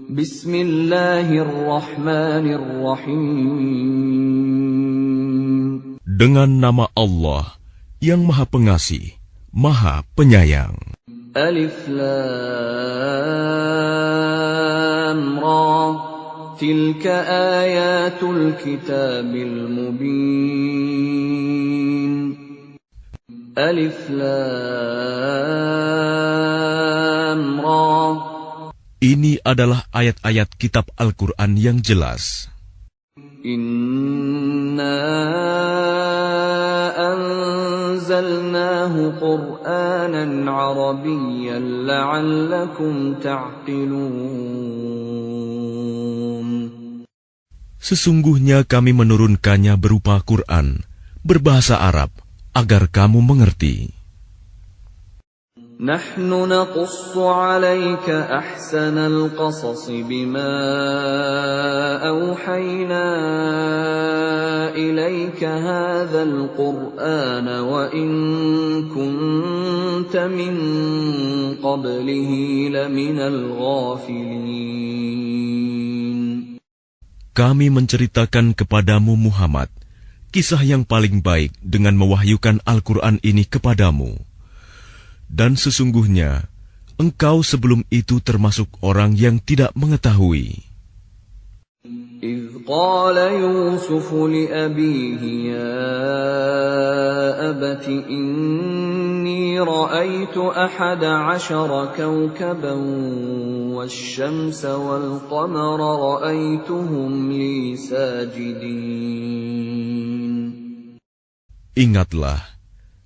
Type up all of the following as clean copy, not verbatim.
Bismillahirrahmanirrahim. Dengan nama Allah yang Maha Pengasih, Maha Penyayang. Alif Lam Ra. Tilka ayatul kitabil mubin. Alif Lam Ra. Ini adalah ayat-ayat kitab Al-Quran yang jelas. Inna anzalnahu Qur'anan Arabiyyan la'allakum ta'qilun. Sesungguhnya kami menurunkannya berupa Quran, berbahasa Arab, agar kamu mengerti. Nahnu naqussu 'alaika ahsanal qasas bima awhayna ilayka hadzal qur'ana wa in kunta min qablihi laminal ghafilin. Kami menceritakan kepadamu Muhammad kisah yang paling baik dengan mewahyukan Al-Quran ini kepadamu. Dan sesungguhnya, engkau sebelum itu termasuk orang yang tidak mengetahui. إذ قال يوسف لأبيه يا أبت إني رأيت 11 كوكبا والشمس والقمر رأيتهم لي ساجدين. Ingatlah,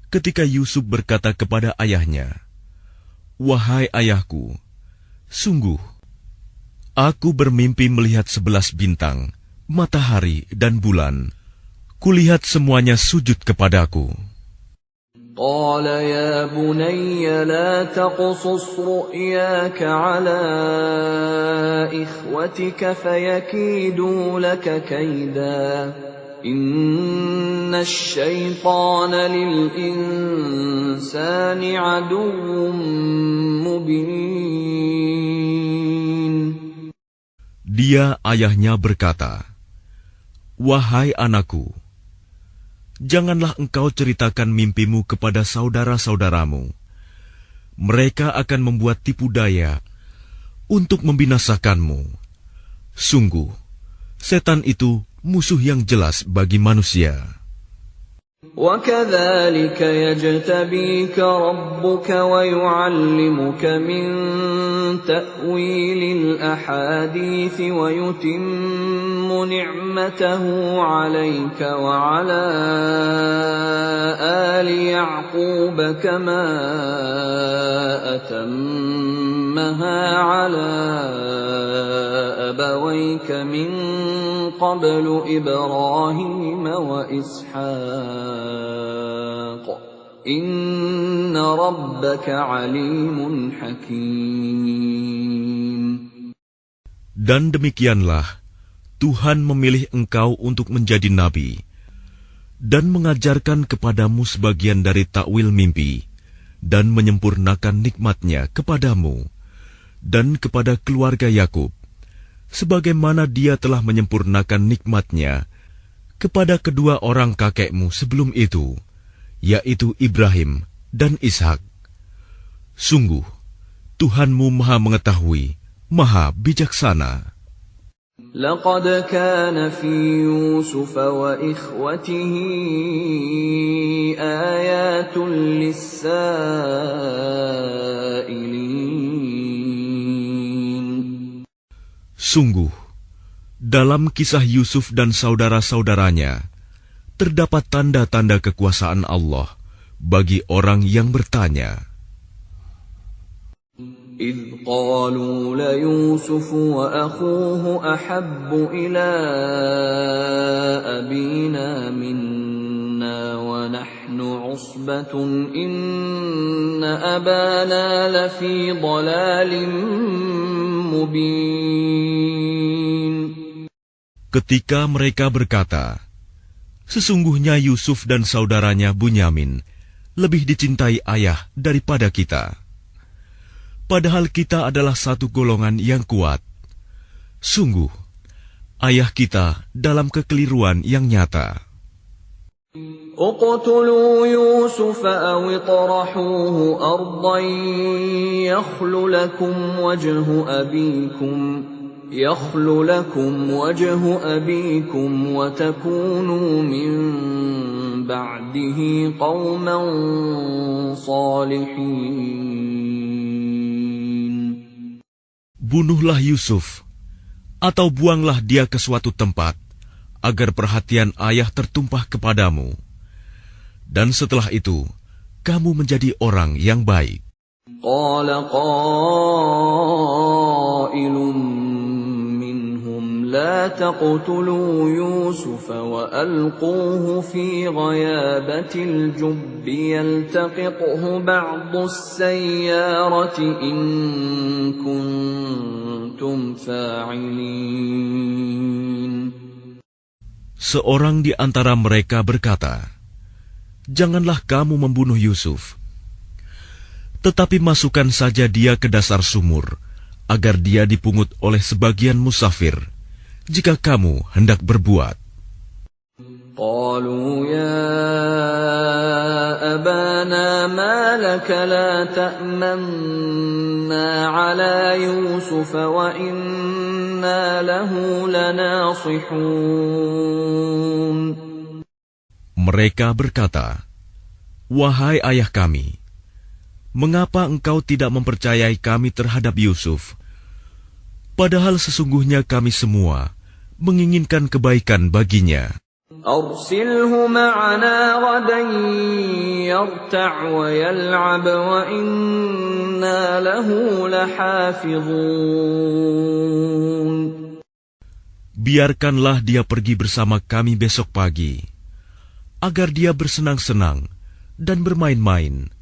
ketika Yusuf berkata kepada ayahnya, "Wahai ayahku, sungguh, aku bermimpi melihat 11 bintang, matahari dan bulan. Kulihat semuanya sujud kepadaku." قال يا بني لا تقصص رؤياك على إخوتك فيكيدوا لك كيدا إن الشيطان للإنسان عدو مبين. Dia ayahnya berkata, "Wahai anakku, janganlah engkau ceritakan mimpimu kepada saudara-saudaramu. Mereka akan membuat tipu daya untuk membinasakanmu. Sungguh, setan itu musuh yang jelas bagi manusia." وَكَذَلِكَ يَجْتَبِيكَ رَبُّكَ وَيُعَلِّمُكَ مِنْ تَأْوِيلِ الْأَحَادِيثِ وَيُتِمُّ نِعْمَتَهُ عَلَيْكَ وَعَلَى آلِ يَعْقُوبَ كَمَا أَتَمَّهَا عَلَى أَبَوَيْكَ مِنْ قَبْلُ إِبْرَاهِيمَ وَإِسْحَاقَ إِنَّ رَبَّكَ عَلِيمٌ حَكِيمٌ. Dan demikianlah Tuhan memilih engkau untuk menjadi nabi dan mengajarkan kepadamu sebagian dari takwil mimpi dan menyempurnakan nikmat-Nya kepadamu dan kepada keluarga Yakub, sebagaimana Dia telah menyempurnakan nikmat-Nya kepada kedua orang kakekmu sebelum itu, yaitu Ibrahim dan Ishak. Sungguh, Tuhanmu Maha Mengetahui, Maha Bijaksana. لقد كان في يوسف وإخوته آيات للسائلين. Sungguh, dalam kisah Yusuf dan saudara-saudaranya, terdapat tanda-tanda kekuasaan Allah bagi orang yang bertanya. إذ قالوا ليوسف وأخوه أحب إلى أبينا منا ونحن عصبة إن أبانا لفي ضلال مبين. Ketika mereka berkata, "Sesungguhnya Yusuf dan saudaranya Bunyamin lebih dicintai ayah daripada kita. Padahal kita adalah satu golongan yang kuat. Sungguh, ayah kita dalam kekeliruan yang nyata. اقتلوا يوسف أو اطرحوه أرضا يخل لكم وجه أبيكم وتكونوا من بعده قوما صالحين. Bunuhlah Yusuf, atau buanglah dia ke suatu tempat, agar perhatian ayah tertumpah kepadamu. Dan setelah itu, kamu menjadi orang yang baik. قال قائل منهم لا تقتلوا يوسف وألقوه في غيابة الجب يلتقطه بعض السيارة إن كنتم فاعلين. Seorang di antara mereka berkata, "Janganlah kamu membunuh Yusuf, tetapi masukkan saja dia ke dasar sumur, agar dia dipungut oleh sebagian musafir, jika kamu hendak berbuat." قالوا يا أبانا ما لك لا تأمنا على يوسف وإنا له لناصحون. Mereka berkata, "Wahai ayah kami, mengapa engkau tidak mempercayai kami terhadap Yusuf? Padahal sesungguhnya kami semua menginginkan kebaikan baginya." أرسله معنا غدا يرتع ويلعب وإنا له لحافظون. Biarkanlah dia pergi bersama kami besok pagi, agar dia bersenang-senang dan bermain-main,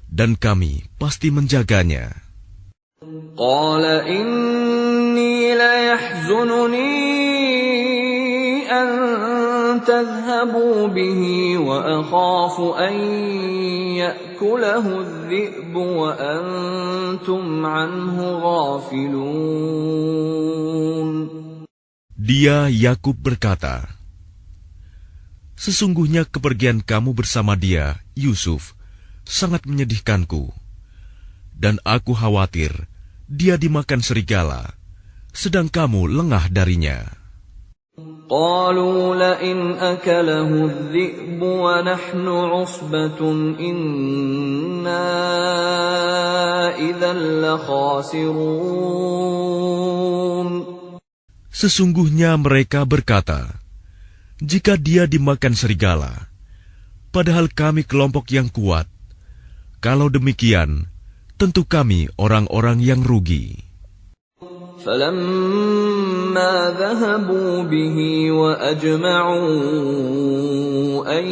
dan kami pasti menjaganya. قال إني ليحزنني أن تذهبوا به وأخاف أن يأكله الذئب وأنتم عنه غافلون. Dia Yakub berkata, "Sesungguhnya kepergian kamu bersama dia, Yusuf, sangat menyedihkanku, dan aku khawatir dia dimakan serigala, sedang kamu lengah darinya." قالوا لئن أكله الذئب ونحن عصبة إنا إذا لخاسرون. Sesungguhnya mereka berkata, "Jika dia dimakan serigala, padahal kami kelompok yang kuat, kalau demikian, tentu kami orang-orang yang rugi." فلما ذهبوا به وأجمعوا أن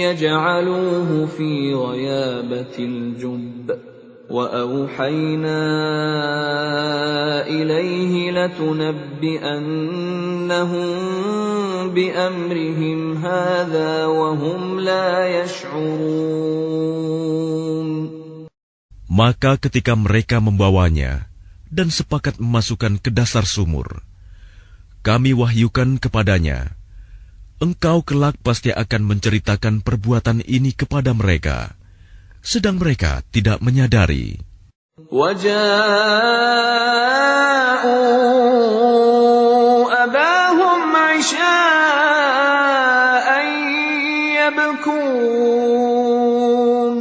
يجعلوه في غيابة الجب وأوحينا إليه لتنبئنهم بأمرهم هذا وهم لا يشعرون. Maka ketika mereka membawanya dan sepakat memasukkan ke dasar sumur, kami wahyukan kepadanya, "Engkau kelak pasti akan menceritakan perbuatan ini kepada mereka," sedang mereka tidak menyadari. وَجَاءُوا أَبَاهُمْ عِشَاءً يَبْكُونَ.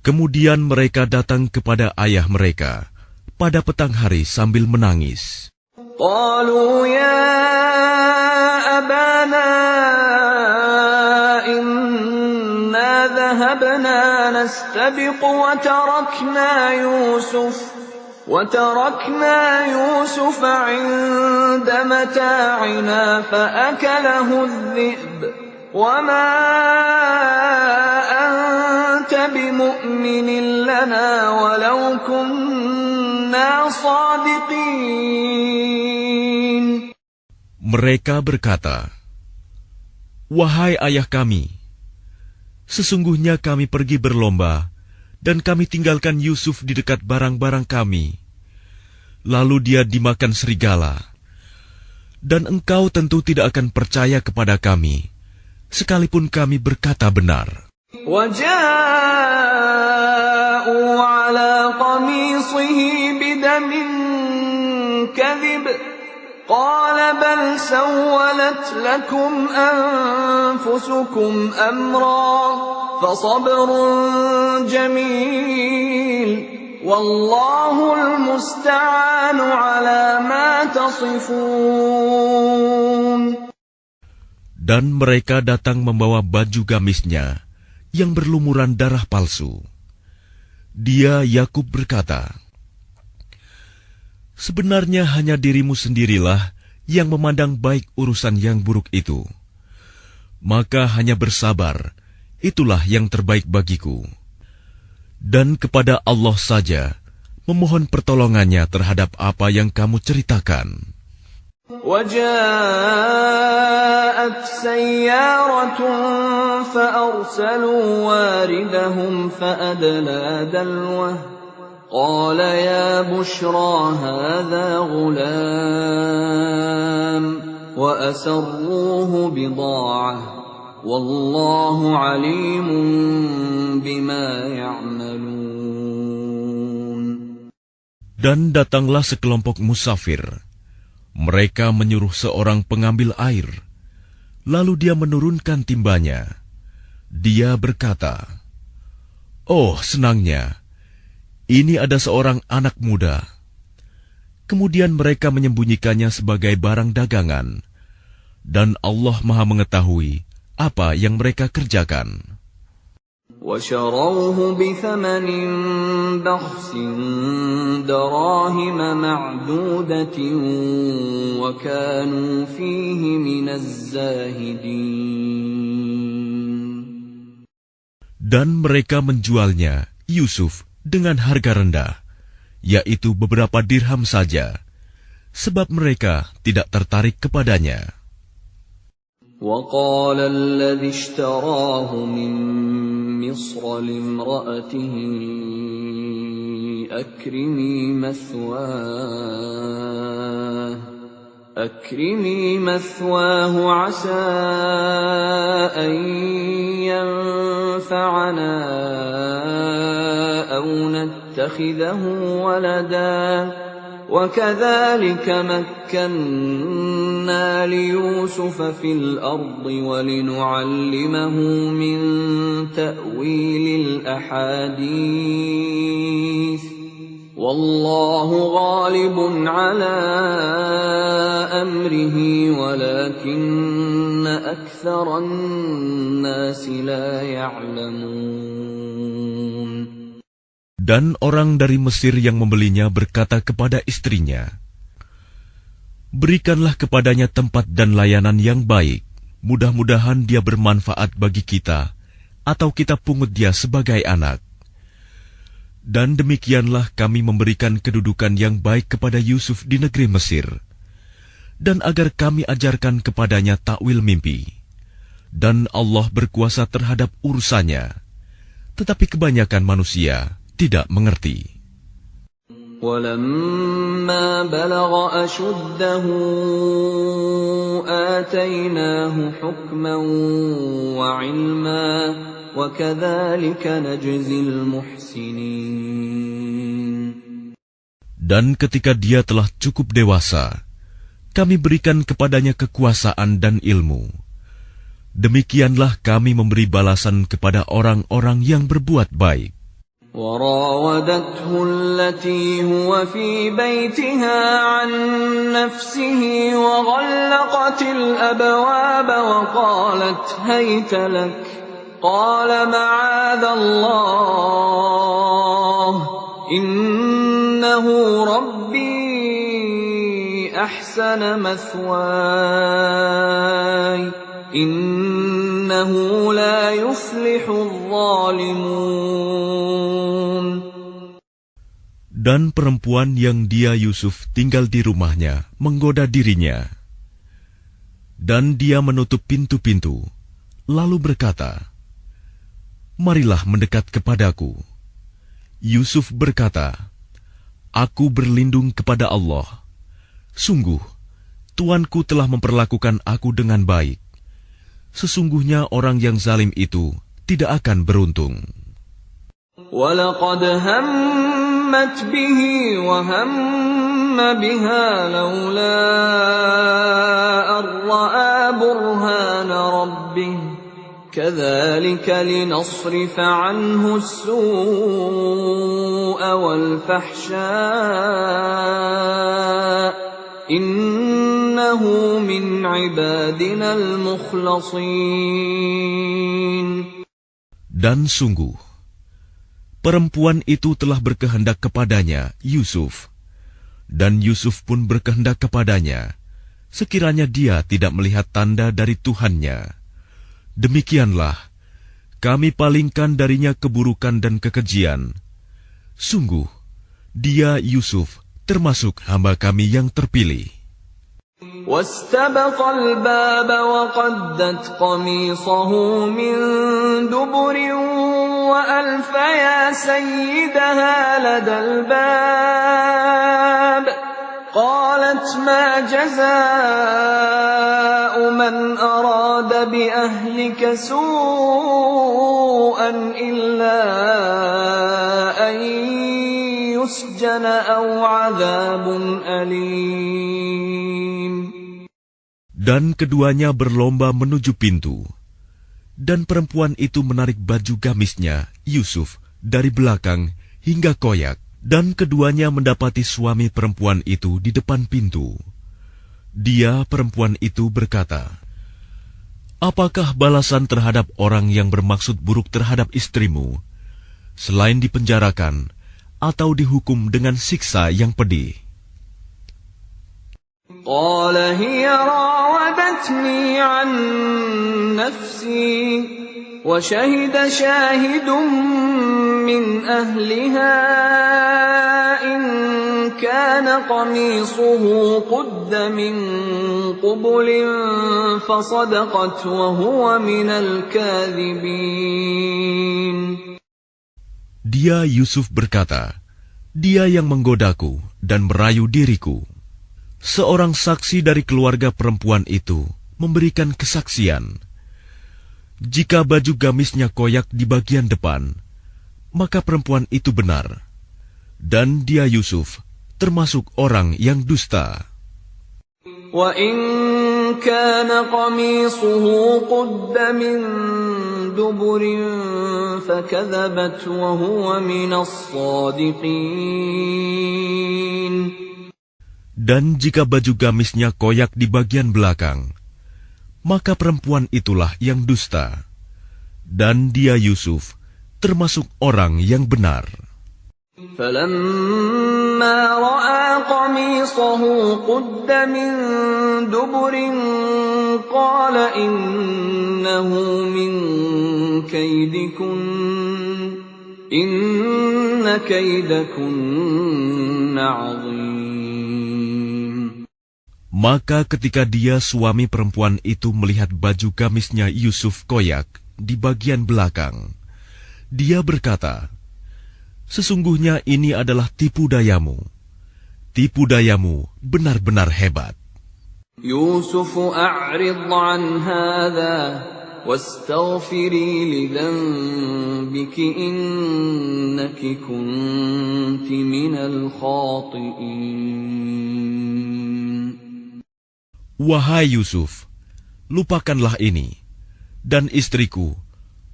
Kemudian mereka datang kepada ayah mereka pada petang hari sambil menangis. قالوا يا أبانا إنا ذهبنا نستبق وتركنا يوسف عند متاعنا فأكله الذئب وما أنت بمؤمن لنا ولو كنا صادقين. Mereka berkata, "Wahai ayah kami, sesungguhnya kami pergi berlomba dan kami tinggalkan Yusuf di dekat barang-barang kami. Lalu dia dimakan serigala. Dan engkau tentu tidak akan percaya kepada kami, sekalipun kami berkata benar. وَجَاءُوا عَلَى قَمِيصِهِ بِدَمٍ كَذِبٍ قَالَ بَلْ سَوَّلَتْ لَكُمْ أَنفُسُكُمْ أَمْرًا فَصَبْرٌ جَمِيلٌ وَاللَّهُ الْمُسْتَعَانُ عَلَى مَا تَصِفُونَ. Dan mereka datang membawa baju gamisnya yang berlumuran darah palsu. Dia, Yakub, berkata, "Sebenarnya hanya dirimu sendirilah yang memandang baik urusan yang buruk itu. Maka hanya bersabar, itulah yang terbaik bagiku. Dan kepada Allah saja memohon pertolongannya terhadap apa yang kamu ceritakan." وَجَاءَتْ سَيَّارَةٌ فَأَرْسَلُوا وَارِدَهُمْ فَأَدْلَىٰ دَلْوَهُ قَالَ يَا بُشْرَىٰ هَٰذَا غُلَامٌ وَأَسَرُّوهُ بِضَاعَةً وَاللَّهُ عَلِيمٌ بِمَا يَعْمَلُونَ. Dan datanglah sekelompok musafir. Mereka menyuruh seorang pengambil air, lalu dia menurunkan timbanya. Dia berkata, "Oh, senangnya, ini ada seorang anak muda." Kemudian mereka menyembunyikannya sebagai barang dagangan, dan Allah Maha mengetahui apa yang mereka kerjakan. وَشَرَوْهُ بِثَمَنٍ بَخْسٍ دَرَاهِمَ مَعْدُودَةٍ وَكَانُوا فِيهِ مِنَ الزَّاهِدِينَ. Dan mereka menjualnya, Yusuf, dengan harga rendah, yaitu beberapa dirham saja, sebab mereka tidak tertarik kepadanya. وَقَالَ الَّذِي اشْتَرَاهُ مِن مِّصْرَ لِامْرَأَتِهِ أَكْرِمِي مَثْوَاهُ عَسَىٰ أَن يَنفَعَنَا أَوْ نَتَّخِذَهُ وَلَدًا وَكَذَلِكَ مَكَّنَّا لِيُوسُفَ فِي الْأَرْضِ وَلِنُعَلِّمَهُ مِن تَأْوِيلِ الْأَحَادِيثِ وَاللَّهُ غَالِبٌ عَلَىٰ أَمْرِهِ وَلَكِنَّ أَكْثَرَ النَّاسِ لَا يَعْلَمُونَ. Dan orang dari Mesir yang membelinya berkata kepada istrinya, "Berikanlah kepadanya tempat dan layanan yang baik. Mudah-mudahan dia bermanfaat bagi kita, atau kita pungut dia sebagai anak." Dan demikianlah kami memberikan kedudukan yang baik kepada Yusuf di negeri Mesir, dan agar kami ajarkan kepadanya takwil mimpi. Dan Allah berkuasa terhadap urusannya, tetapi kebanyakan manusia tidak mengerti. وَلَمَّا بَلَغَ أَشُدَّهُ آتَيْنَاهُ حُكْمًا وَعِلْمًا وَكَذَلِكَ نَجْزِي الْمُحْسِنِينَ. Dan ketika dia telah cukup dewasa, kami berikan kepadanya kekuasaan dan ilmu. Demikianlah kami memberi balasan kepada orang-orang yang berbuat baik. وراودته التي هو في بيتها عن نفسه وغلقت الأبواب وقالت هيت لك قال معاذ الله إنه ربي أحسن مثواي إنه لا يفلح الظالمون. Dan perempuan yang dia Yusuf tinggal di rumahnya menggoda dirinya. Dan dia menutup pintu-pintu, lalu berkata, "Marilah mendekat kepadaku." Yusuf berkata, "Aku berlindung kepada Allah. Sungguh, Tuanku telah memperlakukan aku dengan baik. Sesungguhnya orang yang zalim itu tidak akan beruntung. وَلَقَدْ هَمَّتْ بِهِ وَهَمَّ بِهَا لَوْلَا أَن رَّأَىٰ بُرْهَانَ رَبِّهِ كَذَٰلِكَ لِنَصْرِفَ عَنْهُ السُّوءَ وَالْفَحْشَاءَ إِنَّهُ مِنْ عِبَادِنَا الْمُخْلَصِينَ. Dan sungguh, perempuan itu telah berkehendak kepadanya, Yusuf. Dan Yusuf pun berkehendak kepadanya, sekiranya dia tidak melihat tanda dari Tuhannya. Demikianlah, kami palingkan darinya keburukan dan kekejian. Sungguh, dia Yusuf termasuk hamba kami yang terpilih. واستبق الباب وقدت قميصه من دبر وألف يا سيدها لدى الباب قالت ما جزاء من أراد بأهلك سوءا إلا أن يسجن أو عذاب أليم. Dan keduanya berlomba menuju pintu. Dan perempuan itu menarik baju gamisnya, Yusuf, dari belakang hingga koyak. Dan keduanya mendapati suami perempuan itu di depan pintu. Dia, perempuan itu, berkata, "Apakah balasan terhadap orang yang bermaksud buruk terhadap istrimu, selain dipenjarakan atau dihukum dengan siksa yang pedih?" قال هي راودتني عن نفسي وشهد شاهد من أهلها إن كان قميصه قد من قبل فصدقت وهو من الكاذبين. Dia Yusuf berkata, "Dia yang menggodaku dan merayu diriku." Seorang saksi dari keluarga perempuan itu memberikan kesaksian. Jika baju gamisnya koyak di bagian depan, maka perempuan itu benar. Dan dia Yusuf termasuk orang yang dusta. وَإِنْ كَانَ قَمِيصُهُ قُدَّ مِنْ دُبُرٍ فَكَذَبَتْ وَهُوَ مِنَ الصَّادِقِينَ. Dan jika baju gamisnya koyak di bagian belakang, maka perempuan itulah yang dusta. Dan dia Yusuf termasuk orang yang benar. فَلَمَّا رَأَى قَمِيصَهُ قُدَّ مِنْ دُبُرٍ قَالَ إِنَّهُ مِنْ كَيْدِكُنَّ إِنَّ كَيْدَكُنَّ عَظِيمٌ. Maka ketika dia suami perempuan itu melihat baju gamisnya Yusuf koyak di bagian belakang, dia berkata, "Sesungguhnya ini adalah tipu dayamu. Tipu dayamu benar-benar hebat." Yusuf a'rid 'an hadha wastaghfiri li dhanbiki innaki kunti minal khati'in. Wahai Yusuf, lupakanlah ini, dan istriku,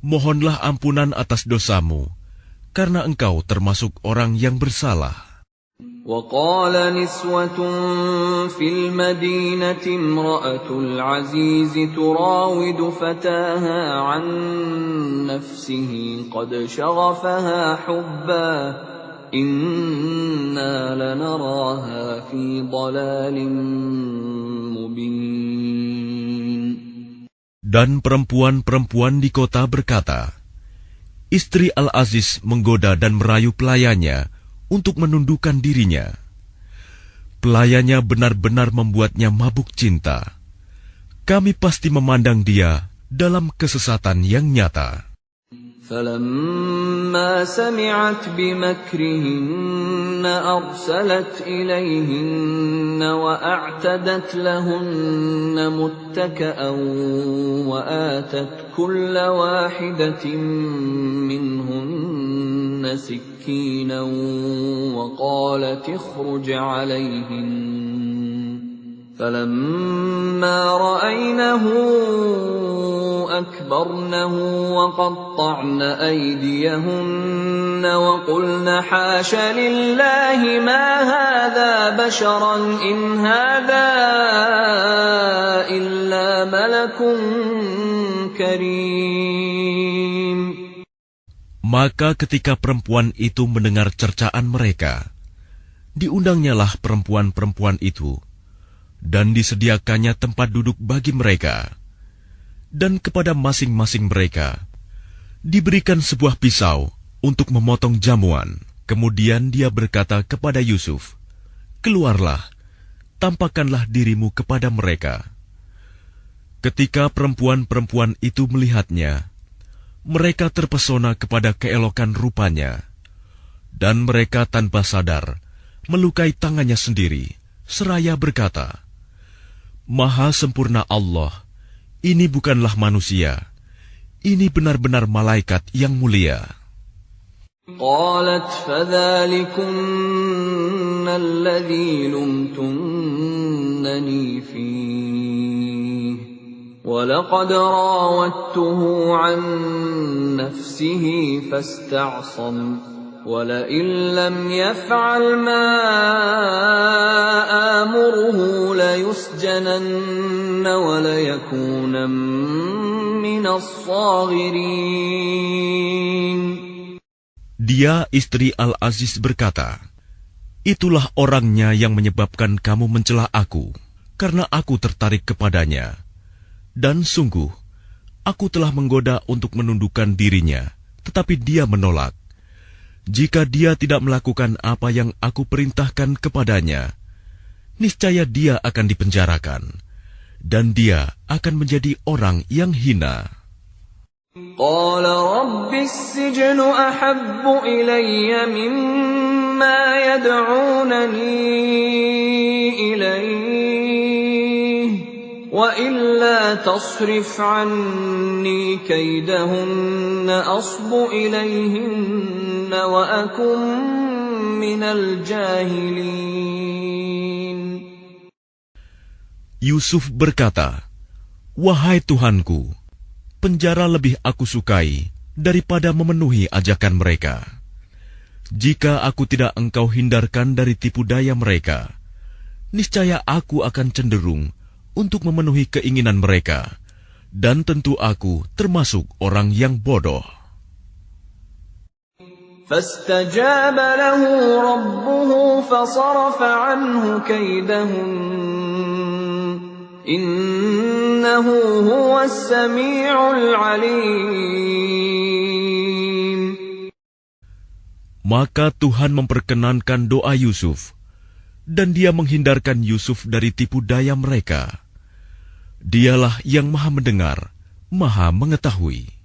mohonlah ampunan atas dosamu, karena engkau termasuk orang yang bersalah. وقال نسوة في المدينة امرأة العزيز تراود فتاها عن نفسه قد شغفها حبا إنا لنراها في ضلال مبين. Dan perempuan-perempuan di kota berkata, "Istri Al-Aziz menggoda dan merayu pelayannya untuk menundukkan dirinya. Pelayannya benar-benar membuatnya mabuk cinta. Kami pasti memandang dia dalam kesesatan yang nyata." فلما سمعت بمكرهن أرسلت إليهن وأعتدت لهن متكأ وآتت كل واحدة منهن سكينا وقالت اخرج عليهن فلما رأينه أكبرنه وقطعن أيديهن وقلن حاش لله ما هذا بشرا إن هذا إلا ملك كريم. Maka ketika perempuan itu mendengar cercaan mereka, diundangnyalah perempuan-perempuan itu, dan disediakannya tempat duduk bagi mereka. Dan kepada masing-masing mereka diberikan sebuah pisau untuk memotong jamuan. Kemudian dia berkata kepada Yusuf, "Keluarlah, tampakkanlah dirimu kepada mereka." Ketika perempuan-perempuan itu melihatnya, mereka terpesona kepada keelokan rupanya, dan mereka tanpa sadar melukai tangannya sendiri, seraya berkata, "Maha sempurna Allah, ini bukanlah manusia, ini benar-benar malaikat yang mulia." قالت فذلكن الذي لمتنني فيه ولقد راودته عن نفسه فاستعصم ولئن لم يفعل ما آمره ليسجنن وليكونا من الصاغرين. Dia, istri Al-Aziz, berkata, "Itulah orangnya yang menyebabkan kamu mencela aku, karena aku tertarik kepadanya. Dan sungguh, aku telah menggoda untuk menundukkan dirinya, tetapi dia menolak. Jika dia tidak melakukan apa yang aku perintahkan kepadanya, niscaya dia akan dipenjarakan, dan dia akan menjadi orang yang hina." قال رب السجن أحب إلي مما يدعونني إليه وإلا تصرف عني كيدهن أصب إليهن وأكن من الجاهلين. Yusuf berkata, "Wahai Tuhanku, penjara lebih aku sukai daripada memenuhi ajakan mereka. Jika aku tidak engkau hindarkan dari tipu daya mereka, niscaya aku akan cenderung untuk memenuhi keinginan mereka, dan tentu aku termasuk orang yang bodoh." فاستجاب له ربه فصرف عنه كيدهن إنه هو السميع العليم. Maka Tuhan memperkenankan doa Yusuf, dan dia menghindarkan Yusuf dari tipu daya mereka. Dialah yang Maha Mendengar, Maha Mengetahui.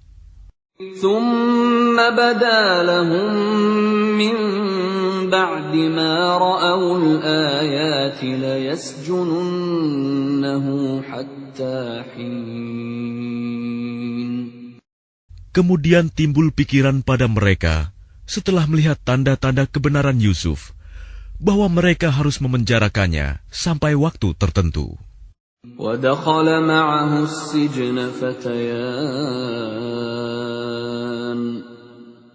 ثم بدا لهم من بعد ما رأوا الآيات ليسجننه حتى حين. Kemudian timbul pikiran pada mereka setelah melihat tanda-tanda kebenaran Yusuf, bahwa mereka harus memenjarakannya sampai waktu tertentu. ودخل معه السجن فتيان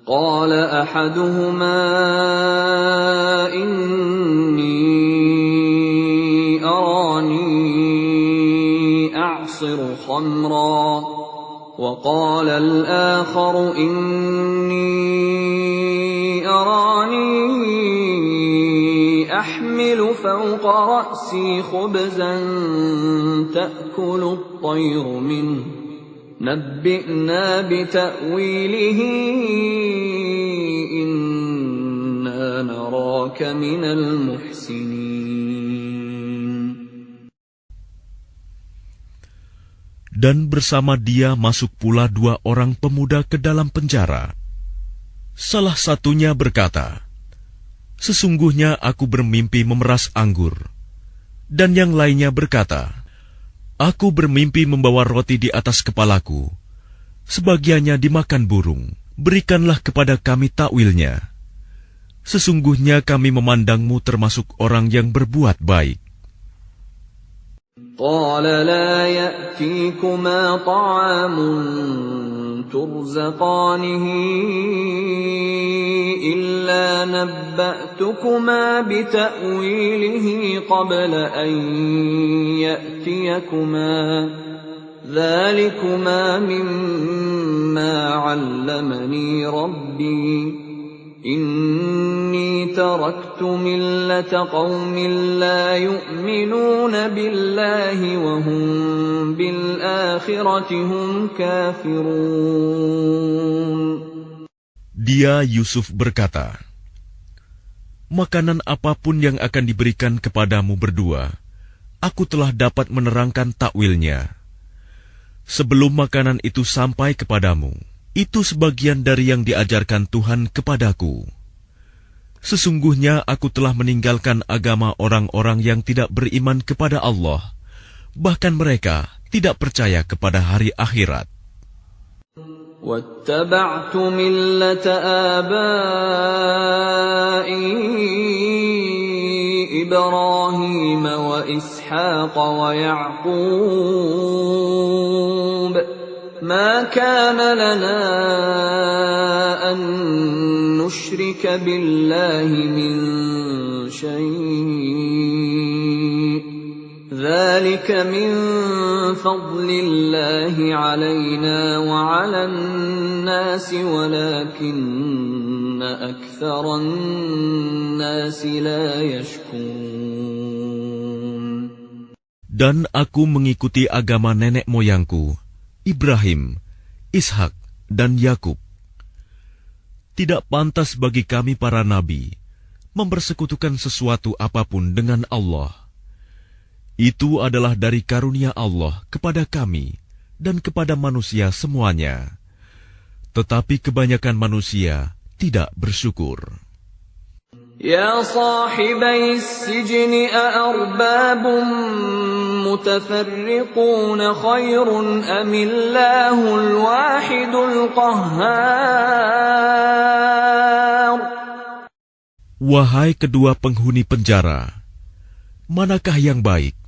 قال أحدهما إني أراني أعصر خمرا وقال الآخر إني أراني أحمل فوق رأسي خبزا تأكل الطير منه نبئنا بتأويله إنا نراك من المحسنين. Dan bersama dia masuk pula 2 orang pemuda ke dalam penjara. Salah satunya berkata, "Sesungguhnya aku bermimpi memeras anggur." Dan yang lainnya berkata, "Aku bermimpi membawa roti di atas kepalaku. Sebagiannya dimakan burung. Berikanlah kepada kami takwilnya. Sesungguhnya kami memandangmu termasuk orang yang berbuat baik." قال لا يأتيكما طعام ترزقانه إلا نبأتكما بتأويله قبل أن يأتيكما ذلكما مما علمني ربي إني تركت ملة قوم لا يؤمنون بالله وهم بالآخرة هم كافرون. Dia Yusuf berkata, "Makanan apapun yang akan diberikan kepadamu berdua, aku telah dapat menerangkan takwilnya. Sebelum makanan itu sampai kepadamu, itu sebagian dari yang diajarkan Tuhan kepadaku. Sesungguhnya aku telah meninggalkan agama orang-orang yang tidak beriman kepada Allah, bahkan mereka tidak percaya kepada hari akhirat." وَاتَّبَعْتُ مِلَّةَ آبَائِي إِبْرَاهِيمَ وَإِسْحَاقَ وَيَعْقُوبَ مَا كَانَ لَنَا أَن نُّشْرِكَ بِاللَّهِ مِن شَيْءٍ ذَلِكَ مِن فَضْلِ اللَّهِ عَلَيْنَا وَعَلَى النَّاسِ وَلَكِنَّ أَكْثَرَ النَّاسِ لَا يَشْكُرُونَ. Dan aku mengikuti agama nenek moyangku, Ibrahim, Ishak, dan Yakub. Tidak pantas bagi kami para nabi mempersekutukan sesuatu apapun dengan Allah. Itu adalah dari karunia Allah kepada kami dan kepada manusia semuanya. Tetapi kebanyakan manusia tidak bersyukur. يا صاحبي السجن أأرباب متفرقون خير أم الله الواحد القهار. Wahai kedua penghuni penjara, manakah yang baik?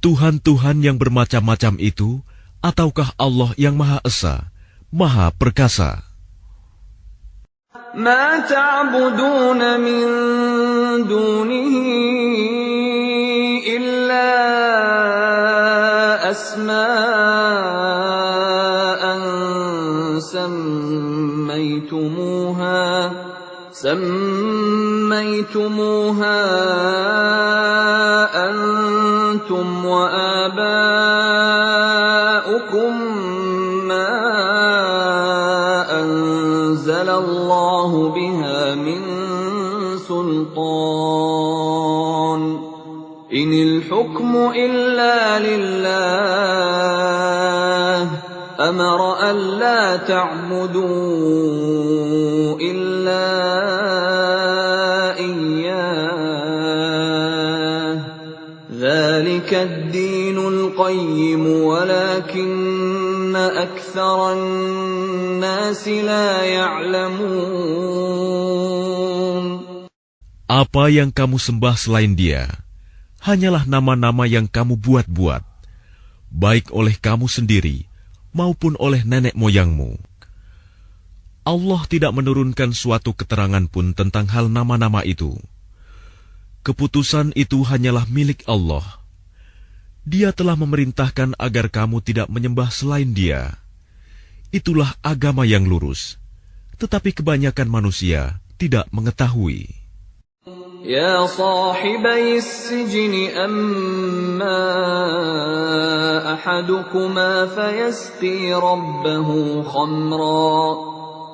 Tuhan-Tuhan yang bermacam-macam itu, ataukah Allah yang Maha Esa, Maha Perkasa? ما تعبدون من دونه إلا أسماء سميتموها أنتم وآباؤكم ما أنزل الله بها من سلطان إن الحكم إلا لله أمر ألا تعبدوا إلا إياه ذلك الدين القيم ولكن أكثر الناس لا يعلمون. Apa yang kamu sembah selain Dia hanyalah nama-nama yang kamu buat-buat, baik oleh kamu sendiri maupun oleh nenek moyangmu. Allah tidak menurunkan suatu keterangan pun tentang hal nama-nama itu. Keputusan itu hanyalah milik Allah. Dia telah memerintahkan agar kamu tidak menyembah selain Dia. Itulah agama yang lurus, tetapi kebanyakan manusia tidak mengetahui. يا صاحبي السجن أما أحدكما فيسقي ربه خمرا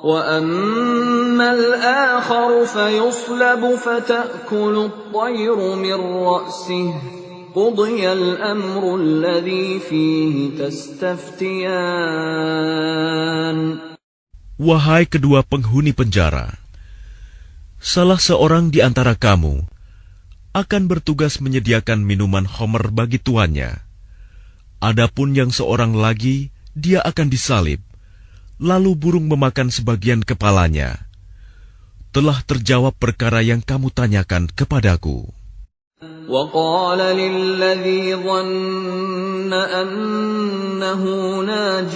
وأما الآخر فيصلب فتأكل الطير من رأسه قُضِيَ الْأَمْرُ الَّذِي فِيهِ تَسْتَفْتِيَانِ. Wahai kedua penghuni penjara, salah seorang di antara kamu akan bertugas menyediakan minuman khamr bagi tuannya. Adapun yang seorang lagi, dia akan disalib, lalu burung memakan sebagian kepalanya. Telah terjawab perkara yang kamu tanyakan kepadaku. وَقَالَ لِلَّذِي ظَنَّ أَنَّهُ نَاجٍ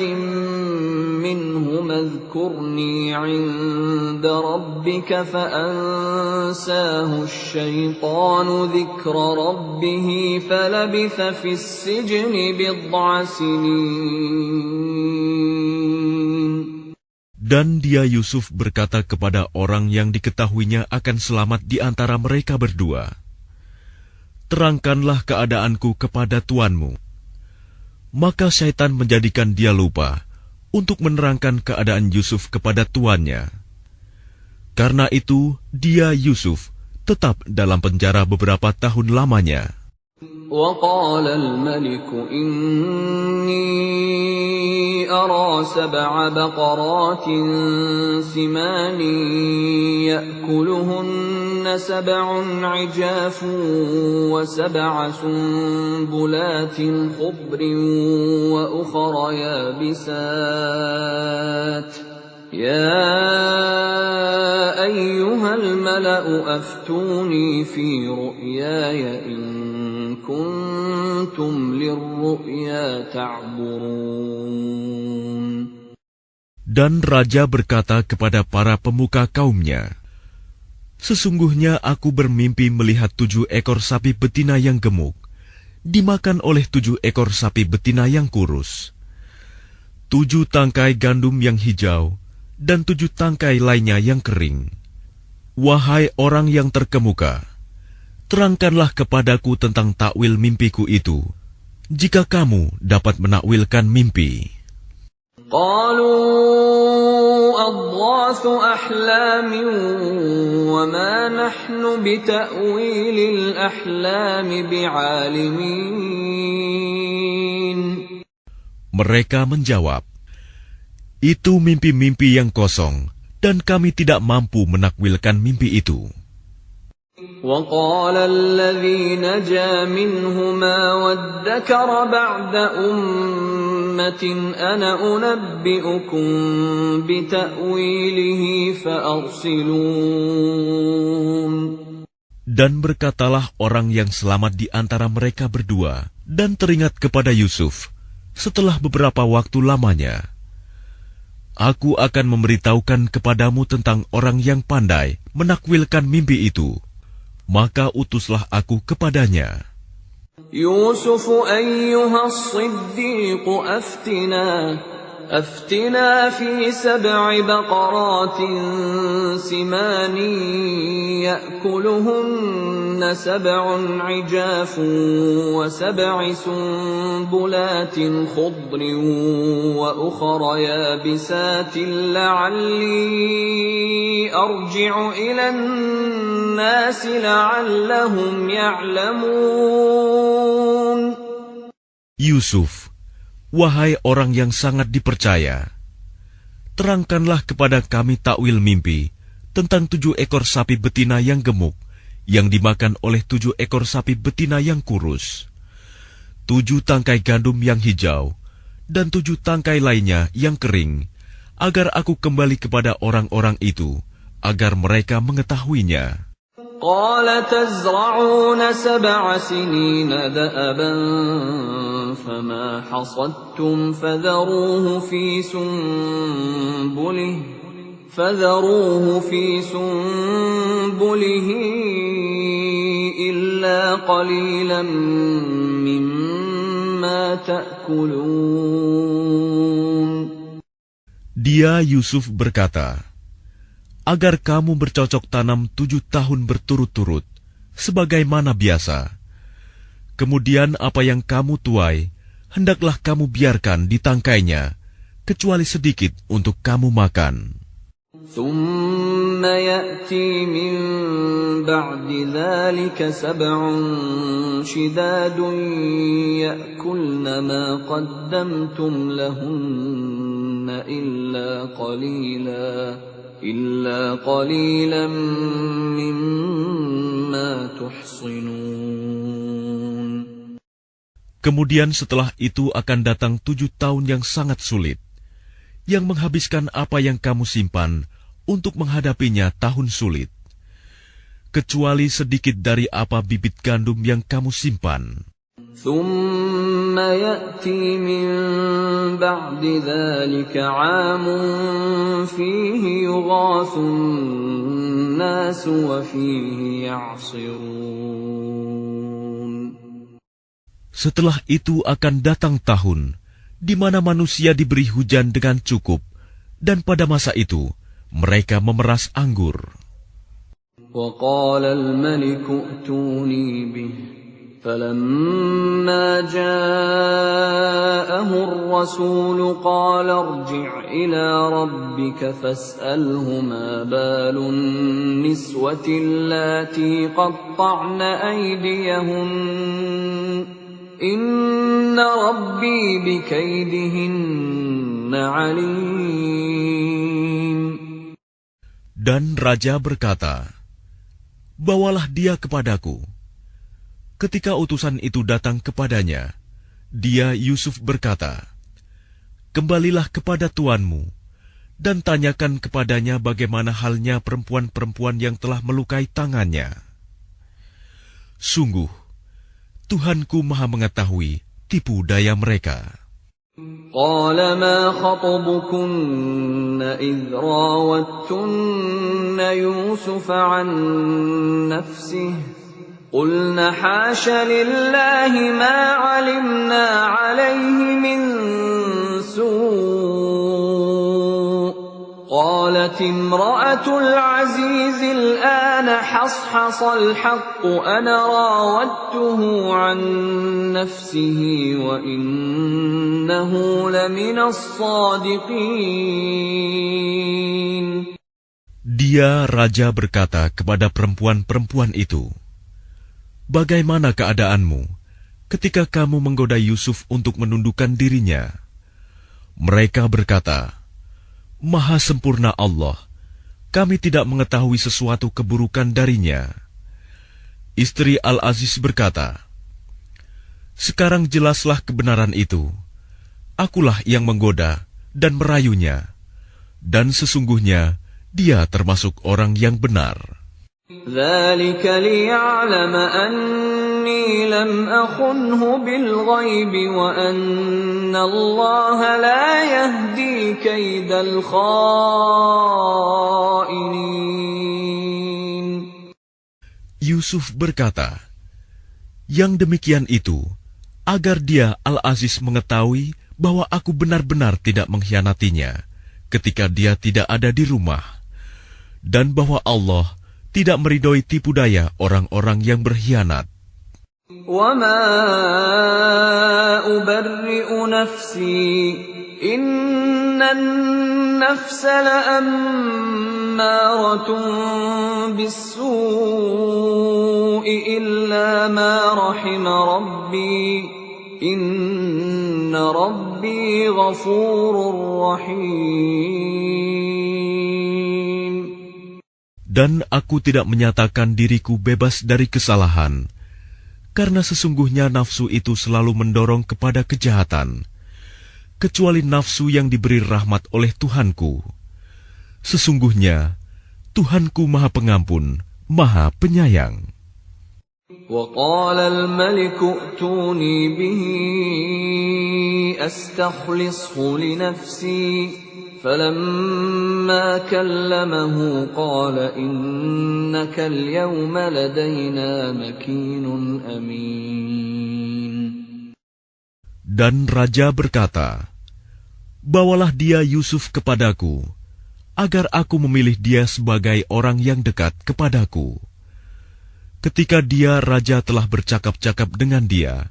مِّنْهُمَ اذْكُرْنِي عِندَ رَبِّكَ فَأَنسَاهُ الشَّيْطَانُ ذِكْرَ رَبِّهِ فَلَبِثَ فِي السِّجْنِ بِضْعَ سِنِينَ. Dan dia Yusuf berkata kepada orang yang diketahuinya akan selamat di antara mereka berdua, terangkanlah keadaanku kepada tuanmu. Maka syaitan menjadikan dia lupa untuk menerangkan keadaan Yusuf kepada tuannya. Karena itu, dia Yusuf tetap dalam penjara beberapa tahun lamanya. وَقَالَ الْمَلِكُ إِنِّي أَرَى 7 بَقَرَاتٍ سِمَانٍ يَأْكُلُهُنَّ 7 عِجَافٌ و7 سُنبُلَاتٍ خُضْرٍ وَأُخَرَ يَابِسَاتٍ يَا أَيُّهَا الْمَلَأُ أَفْتُونِي فِي رُؤْيَايَ إِن كُنتُمْ لِلرُّؤْيَا تَعْبُرُونَ. Dan raja berkata kepada para pemuka kaumnya, sesungguhnya aku bermimpi melihat 7 ekor sapi betina yang gemuk dimakan oleh 7 ekor sapi betina yang kurus, 7 tangkai gandum yang hijau, dan 7 tangkai lainnya yang kering. Wahai orang yang terkemuka, terangkanlah kepadaku tentang takwil mimpiku itu, jika kamu dapat menakwilkan mimpi. قالوا أضغاث أحلام وما نحن بتأويل الأحلام بعالمين. Mereka menjawab, itu mimpi-mimpi yang kosong, dan kami tidak mampu menakwilkan mimpi itu. وقال الذي نجا منهما وادكر بعد أمة أنا أنبئكم بتأويله فأرسلون. Dan berkatalah orang yang selamat di antara mereka berdua dan teringat kepada Yusuf setelah beberapa waktu lamanya, aku akan memberitahukan kepadamu tentang orang yang pandai menakwilkan mimpi itu. Maka utuslah aku kepadanya. Yusuf ayyuha as-siddiq aftina fi 7 baqaratin simanin ya'kuluhunna 7 'ijafun wa 7 sunbulatin khudrin wa ukhra yabisatin la'alli arji'u ila an-nas la'allahum ya'lamun. Yusuf, wahai orang yang sangat dipercaya, terangkanlah kepada kami takwil mimpi tentang 7 ekor sapi betina yang gemuk, yang dimakan oleh 7 ekor sapi betina yang kurus, 7 tangkai gandum yang hijau, dan 7 tangkai lainnya yang kering, agar aku kembali kepada orang-orang itu, agar mereka mengetahuinya. قال تزرعون 7 سنين دأبا فما حصدتم فذروه في سنبله إلا قليلا مما تأكلون. Dia Yusuf berkata, agar kamu bercocok tanam 7 tahun berturut-turut, sebagaimana biasa. Kemudian apa yang kamu tuai, hendaklah kamu biarkan di tangkainya, kecuali sedikit untuk kamu makan. ثُمَّ يأتي من بعد ذلك 7 شداد يأكلن ما قدمتم لهن إلا قليلا مما تحصنون. Kemudian setelah itu akan datang 7 tahun yang sangat sulit, yang menghabiskan apa yang kamu simpan untuk menghadapinya tahun sulit, kecuali sedikit dari apa bibit gandum yang kamu simpan. ثم يأتي من بعد ذلك عام فيه يغاث الناس وفيه يعصرون. Setelah itu akan datang tahun di mana manusia diberi hujan dengan cukup, dan pada masa itu mereka memeras anggur. وقال الملك ائتوني به فلما جاءه الرسول قال ارجع إلى ربك فاسأله ما بال النسوة اللاتي قطعن أيديهن إن ربي بكيدهن عليم. Dan raja berkata, "Bawalah dia kepadaku." Ketika utusan itu datang kepadanya, dia Yusuf berkata, "Kembalilah kepada tuanmu dan tanyakan kepadanya bagaimana halnya perempuan-perempuan yang telah melukai tangannya. Sungguh, Tuhanku Maha mengetahui tipu daya mereka." قال ما خطبكن إذ راوتن يوسف عن نفسه قلن حاش لله ما علمنا عليه من سوء قالت امرأة العزيز الآن حصحص الحق أنا راودته عن نفسه وإنه لمن الصادقين. Dia raja berkata kepada perempuan-perempuan itu, "Bagaimana keadaanmu ketika kamu menggoda Yusuf untuk menundukkan dirinya?" Mereka berkata, "Maha sempurna Allah, kami tidak mengetahui sesuatu keburukan darinya." Istri Al-Aziz berkata, "Sekarang jelaslah kebenaran itu. Akulah yang menggoda dan merayunya, dan sesungguhnya dia termasuk orang yang benar." ذلك ليعلم أني لم أخنه بالغيب وأن الله لا يهدي كيد الخائنين. Yusuf berkata, "Yang demikian itu agar dia Al-Aziz mengetahui bahwa aku benar-benar tidak mengkhianatinya ketika dia tidak ada di rumah, dan bahwa Allah tidak meridhoi tipu daya orang-orang yang berkhianat." وَمَا أُبَرِّئُ نَفْسِي إِنَّ النَّفْسَ لَأَمَّارَةٌ بِالسُّوءِ إِلَّا مَا رَحِمَ رَبِّي إِنَّ رَبِّي غَفُورٌ رَّحِيمٌ. Dan aku tidak menyatakan diriku bebas dari kesalahan, karena sesungguhnya nafsu itu selalu mendorong kepada kejahatan, kecuali nafsu yang diberi rahmat oleh Tuhanku. Sesungguhnya Tuhanku Maha Pengampun, Maha Penyayang. وقال الملك ائتوني به أستخلصه لنفسي فلما كلمه قال إنك اليوم لدينا مكين أمين. Dan raja berkata, "Bawalah dia Yusuf kepadaku, agar aku memilih dia sebagai orang yang dekat kepadaku." Ketika dia raja telah bercakap-cakap dengan dia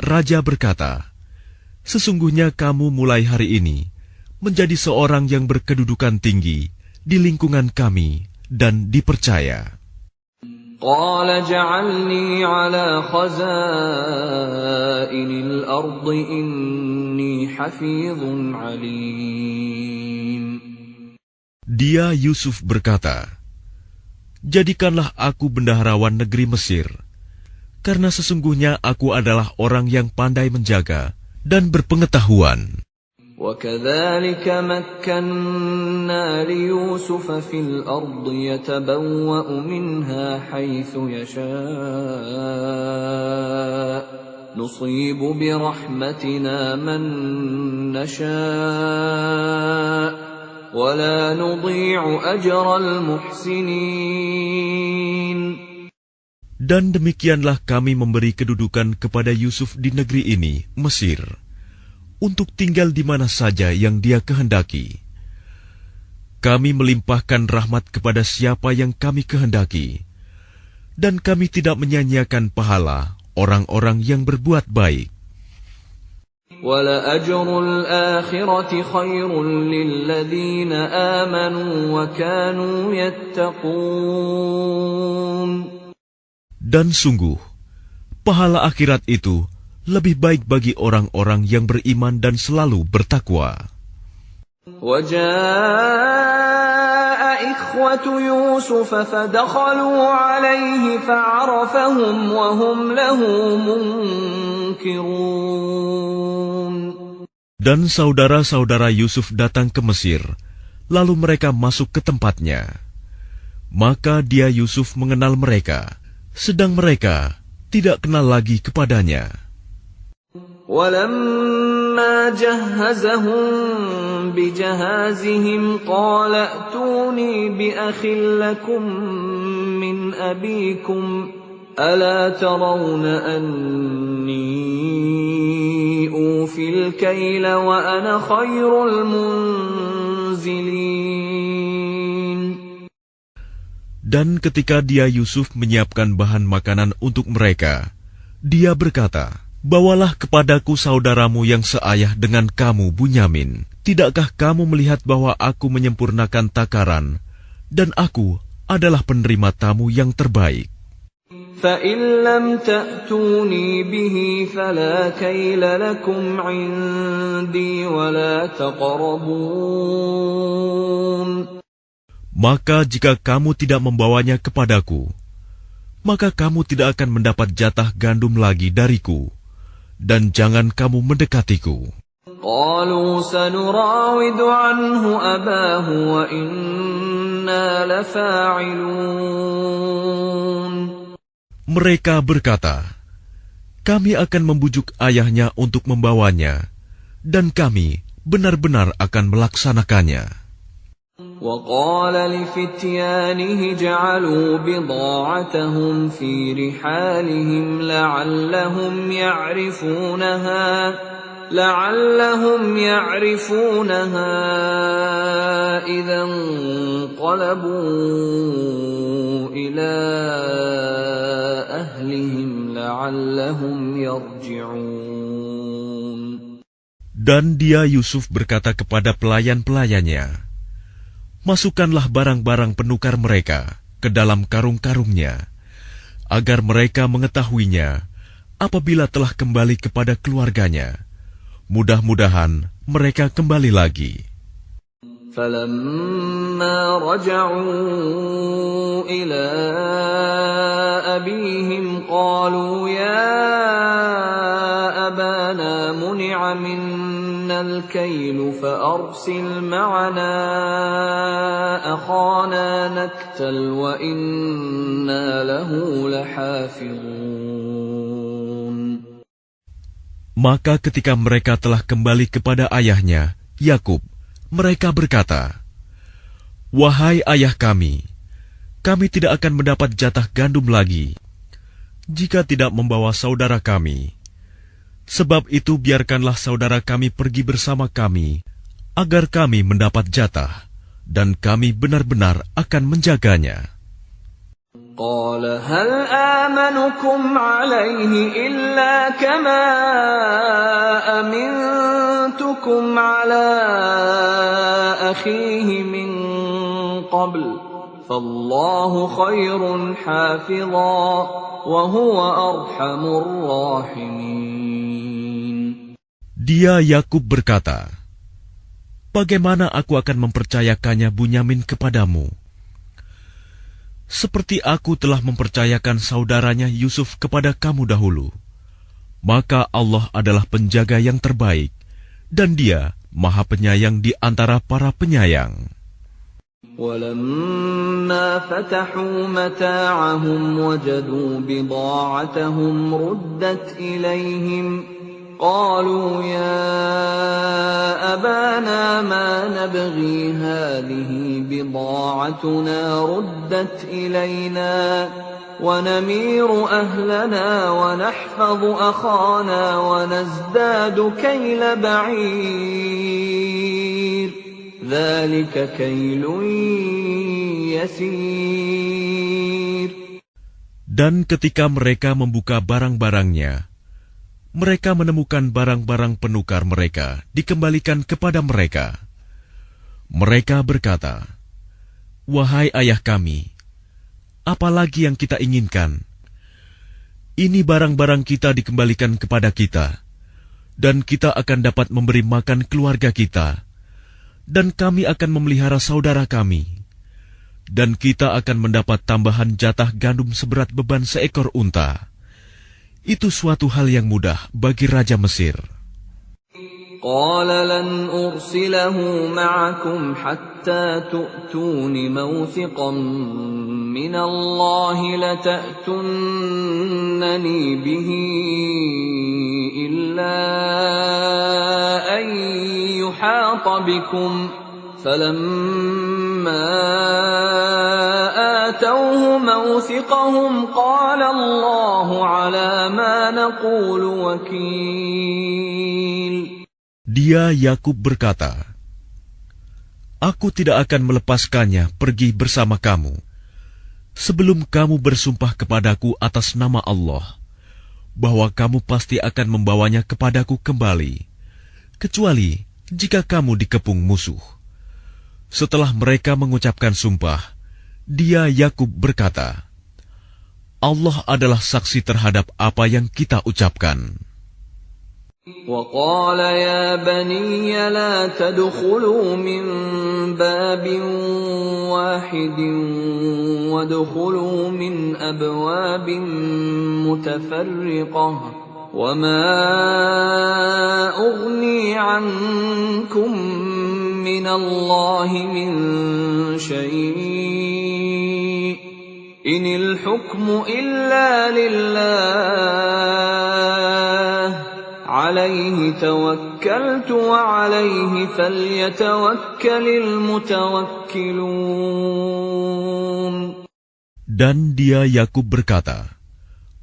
raja berkata, "Sesungguhnya kamu mulai hari ini menjadi seorang yang berkedudukan tinggi di lingkungan kami dan dipercaya. قال اجعلني على خزائن الأرض إني حفيظ عليم. Dia Yusuf berkata, jadikanlah aku bendaharawan negeri Mesir, karena sesungguhnya aku adalah orang yang pandai menjaga dan berpengetahuan. وكذلك مكنا ليوسف في الأرض يتبوأ منها حيث يشاء نصيب برحمتنا من نشاء ولا نضيع أجر المحسنين. Dan demikianlah kami memberi kedudukan kepada Yusuf di negeri ini, Mesir, untuk tinggal di mana saja yang dia kehendaki. Kami melimpahkan rahmat kepada siapa yang kami kehendaki, dan kami tidak menyanyiakan pahala orang-orang yang berbuat baik. وَلَأَجْرُ الْآخِرَةِ خَيْرٌ لِلَّذِينَ آمَنُوا وَكَانُوا يَتَّقُونَ. Dan sungguh, pahala akhirat itu lebih baik bagi orang-orang yang beriman dan selalu bertakwa. وَجَاءَ إِخْوَةُ يُوسُفَ فَدَخَلُوا عَلَيْهِ فَعَرَفَهُمْ وَهُمْ لَهُ مُنكِرُونَ. Dan saudara-saudara Yusuf datang ke Mesir, lalu mereka masuk ke tempatnya. Maka dia Yusuf mengenal mereka, sedang mereka tidak kenal lagi kepadanya. وَلَمَّا جَهَّزَهُم بِجَهَازِهِمْ قَالَ ائْتُونِي بِأَخٍ لَّكُم مِّنْ أَبِيكُمْ أَلَا تَرَوْنَ أَنِّي أُوفِي الْكَيْلَ وَأَنَا خَيْرُ الْمُنزِلِينَ. Dan ketika dia Yusuf menyiapkan bahan makanan untuk mereka, dia berkata, bawalah kepadaku saudaramu yang seayah dengan kamu, Bunyamin. Tidakkah kamu melihat bahwa aku menyempurnakan takaran, dan aku adalah penerima tamu yang terbaik? فَإِن لَّمْ تَأْتُونِي بِهِ فَلَا كَيْلَ لَكُمْ عِندِي وَلَا تَقْرَبُونَ. Maka jika kamu tidak membawanya kepadaku, maka kamu tidak akan mendapat jatah gandum lagi dariku, dan jangan kamu mendekatiku. قَالُوا سَنُرَاوِدُ عَنْهُ أَبَاهُ وَإِنَّا لَفَاعِلُونَ. Mereka berkata, kami akan membujuk ayahnya untuk membawanya, dan kami benar-benar akan melaksanakannya. وَقَالَ لِفِتْيَانِهِ جَعَلُوا بِضَاعَتَهُمْ فِي رِحَالِهِمْ لَعَلَّهُمْ يَعْرِفُونَهَا إِذَا انقَلَبُوا إِلَى أَهْلِهِمْ لَعَلَّهُمْ يَرْجِعُونَ. Dan dia Yusuf berkata kepada pelayan-pelayannya, masukkanlah barang-barang penukar mereka ke dalam karung-karungnya, agar mereka mengetahuinya apabila telah kembali kepada keluarganya. Mudah-mudahan mereka kembali lagi. فَلَمَّا رَجَعُوا إِلَى أَبِيهِمْ قَالُوا يَا أَبَانَا مُنِعَ مِنَّا الْكَيْلُ فَأَرْسِلْ مَعَنَا أَخَانَا نَكْتَلْ وَإِنَّا لَهُ لَحَافِظُونَ. Maka ketika mereka telah kembali kepada ayahnya, Yakub, mereka berkata, wahai ayah kami tidak akan mendapat jatah gandum lagi jika tidak membawa saudara kami. Sebab itu biarkanlah saudara kami pergi bersama kami, agar kami mendapat jatah, dan kami benar-benar akan menjaganya. قال هل آمنكم عليه إلا كما أمنتكم على أخيه من قبل فالله خير حافظا وهو أرحم الراحمين. Dia Yakub berkata, bagaimana aku akan mempercayakannya Bunyamin kepadamu? Seperti aku telah mempercayakan saudaranya Yusuf kepada kamu dahulu. Maka Allah adalah penjaga yang terbaik, dan Dia Maha Penyayang di antara para penyayang. وَلَمَّا فَتَحُوا مَتَاعَهُمْ وَجَدُوا بِضَاعَتَهُمْ رُدَّتْ إِلَيْهِمْ قَالُوا يَا أَبَانَا مَا نَبْغِي هَٰذِهِ بِضَاعَتُنَا رُدَّتْ إِلَيْنَا وَنَمِيرُ أَهْلَنَا وَنَحْفَظُ أَخَانَا وَنَزْدَادُ كَيْلَ بَعِيرٍ ذَلِكَ كَيْلٌ يَسِيرٌ. Dan ketika mereka membuka barang-barangnya, mereka menemukan barang-barang penukar mereka dikembalikan kepada mereka. Mereka berkata, wahai ayah kami, apalagi yang kita inginkan? Ini barang-barang kita dikembalikan kepada kita, dan kita akan dapat memberi makan keluarga kita, dan kami akan memelihara saudara kami, dan kita akan mendapat tambahan jatah gandum seberat beban seekor unta. Itu suatu hal yang mudah bagi Raja Mesir. قال لن أرسله معكم حتى تؤتون موثقا من الله لتأتونني به إلا أن يحاط بكم فلما آتوه موثقهم قال الله على ما نقول وكيل. Dia Yakub berkata, aku tidak akan melepaskannya pergi bersama kamu sebelum kamu bersumpah kepadaku atas nama Allah bahwa kamu pasti akan membawanya kepadaku kembali, kecuali jika kamu dikepung musuh. Setelah mereka mengucapkan sumpah, dia Yakub berkata, Allah adalah saksi terhadap apa yang kita ucapkan. وقال يا بني لا تدخلوا من باب واحد وادخلوا من أبواب متفرقة وما أغني عنكم من الله من شيء إن الحكم إلا لله عليه توكلت وعليه فليتوكل المتوكلون. Dan dia Yakub berkata,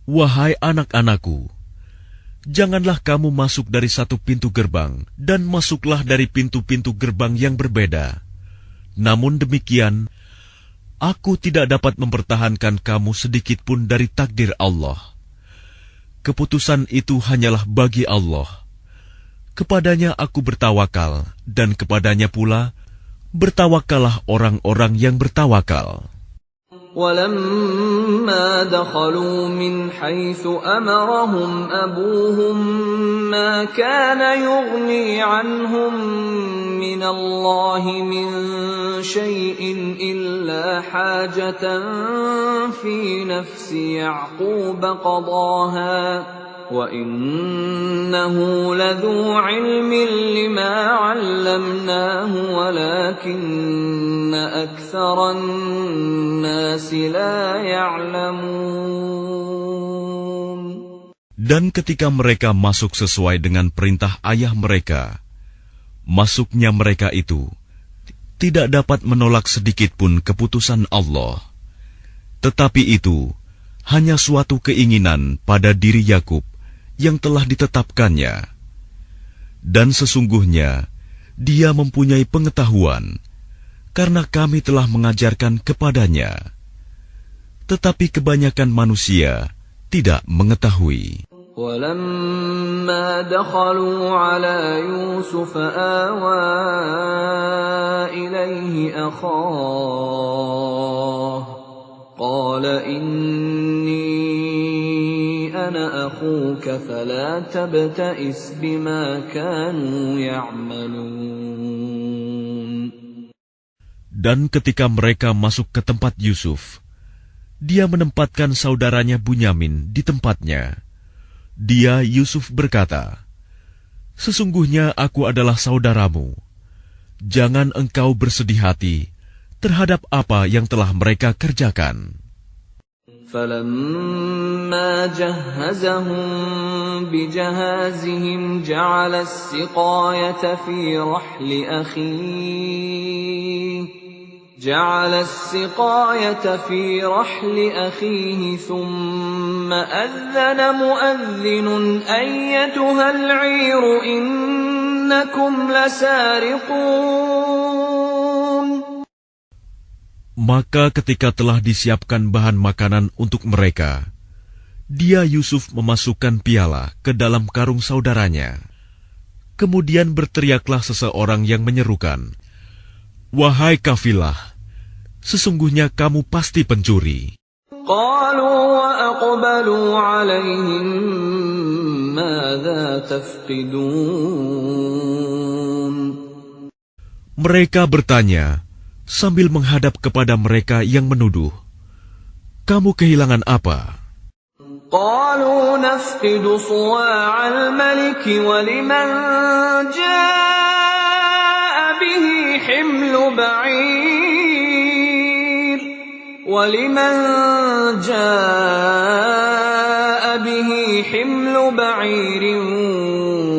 wahai anak-anakku, janganlah kamu masuk dari satu pintu gerbang dan masuklah dari pintu-pintu gerbang yang berbeda. Namun demikian, aku tidak dapat mempertahankan kamu sedikit pun dari takdir Allah. Keputusan itu hanyalah bagi Allah. Kepadanya aku bertawakal, dan kepadanya pula bertawakallah orang-orang yang bertawakal. وَلَمَّا دَخَلُوا مِنْ حَيْثُ أَمَرَهُمْ أَبُوهُمْ مَا كَانَ يُغْنِي عَنْهُمْ مِنَ اللَّهِ مِنْ شَيْءٍ إِلَّا حَاجَةً فِي نَفْسِ يَعْقُوبَ قَضَاهَا وَإِنَّهُ لَذُو عِلْمٍ لِمَا عَلَّمْنَاهُ وَلَكِنَّ أَكْثَرَ النَّاسِ لَا يَعْلَمُونَ. Dan ketika mereka masuk sesuai dengan perintah ayah mereka, masuknya mereka itu tidak dapat menolak sedikit pun keputusan Allah. Tetapi itu hanya suatu keinginan pada diri Yakub yang telah ditetapkannya. Dan sesungguhnya dia mempunyai pengetahuan, karena kami telah mengajarkan kepadanya. Tetapi kebanyakan manusia tidak mengetahui. ولما دخلوا على يوسف آوى إليه أخاه قال إني أنا أخوك فلا تبتئس بما كانوا يعملون. Dan ketika mereka masuk ke tempat Yusuf, dia menempatkan saudaranya Bunyamin di tempatnya. Dia, Yusuf, berkata, "Sesungguhnya aku adalah saudaramu. Jangan engkau bersedih hati terhadap apa yang telah mereka kerjakan." فَلَمَّا جَهَّزَهُم بِجَهَازِهِمْ جَعَلَ السِّقَايَةَ فِي رَحْلِ أَخِيهِ ثُمَّ أَذَّنَ مُؤَذِّنٌ أَيَّتُهَا الْعِيرُ إِنَّكُمْ لَسَارِقُونَ. Maka ketika telah disiapkan bahan makanan untuk mereka, dia Yusuf memasukkan piala ke dalam karung saudaranya. Kemudian berteriaklah seseorang yang menyerukan, "Wahai kafilah, sesungguhnya kamu pasti pencuri." قالوا وأقبلوا عليهم ماذا تفقدون. Mereka bertanya sambil menghadap kepada mereka yang menuduh, "Kamu kehilangan apa?" قالوا نفقد صواع الملك ولمن جاء به حمل بعير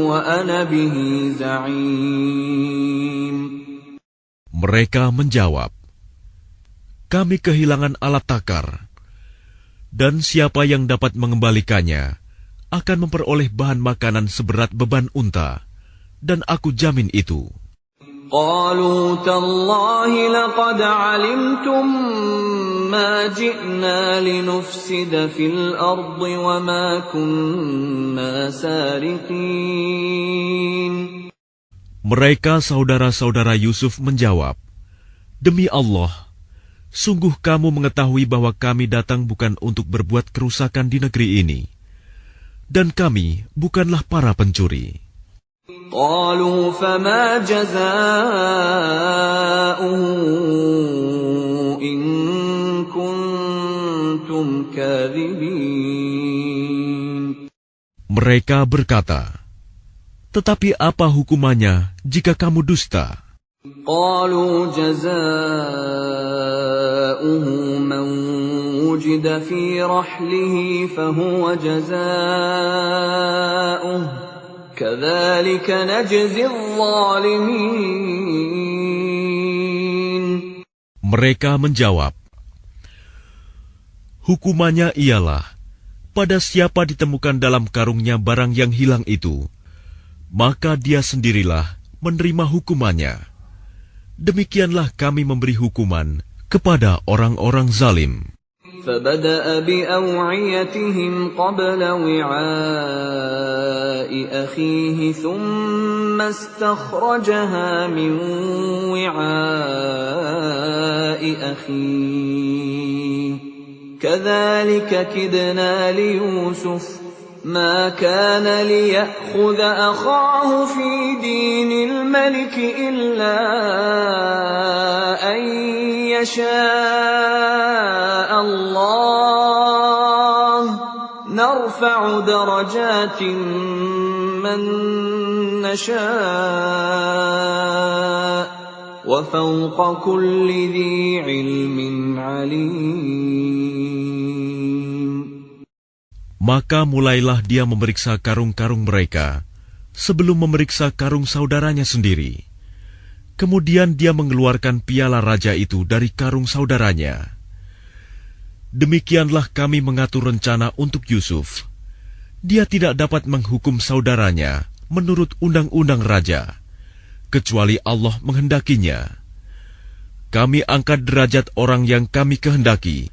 وأنا به زعيم. Mereka menjawab, "Kami kehilangan alat takar, dan siapa yang dapat mengembalikannya akan memperoleh bahan makanan seberat beban unta, dan aku jamin itu." قالوا تالله لقد علمتم ما جئنا لنفسد في الأرض وما كنا سارقين. Mereka saudara-saudara Yusuf menjawab, "Demi Allah, sungguh kamu mengetahui bahwa kami datang bukan untuk berbuat kerusakan di negeri ini, dan kami bukanlah para pencuri." قالوا فما جزاؤه إن كنتم كاذبين. Mereka berkata, "Tetapi apa hukumannya jika kamu dusta?" قالوا جزاؤه من وجد في رحله فهو جزاؤه كذلك نجزي الظالمين. Mereka menjawab, "Hukumannya ialah, pada siapa ditemukan dalam karungnya barang yang hilang itu, maka dia sendirilah menerima hukumannya. Demikianlah kami memberi hukuman kepada orang-orang zalim." فبدأ بأوعيتهم قبل وعاء أخيه ثم استخرجها من وعاء أخيه كذلك كدنا ليوسف ما كان ليأخذ أخاه في دين الملك إلا أن يشاء الله نرفع درجات من نشاء وفوق كل ذي علم عليم. Maka mulailah dia memeriksa karung-karung mereka sebelum memeriksa karung saudaranya sendiri. Kemudian dia mengeluarkan piala raja itu dari karung saudaranya. Demikianlah kami mengatur rencana untuk Yusuf. Dia tidak dapat menghukum saudaranya menurut undang-undang raja, kecuali Allah menghendakinya. Kami angkat derajat orang yang kami kehendaki,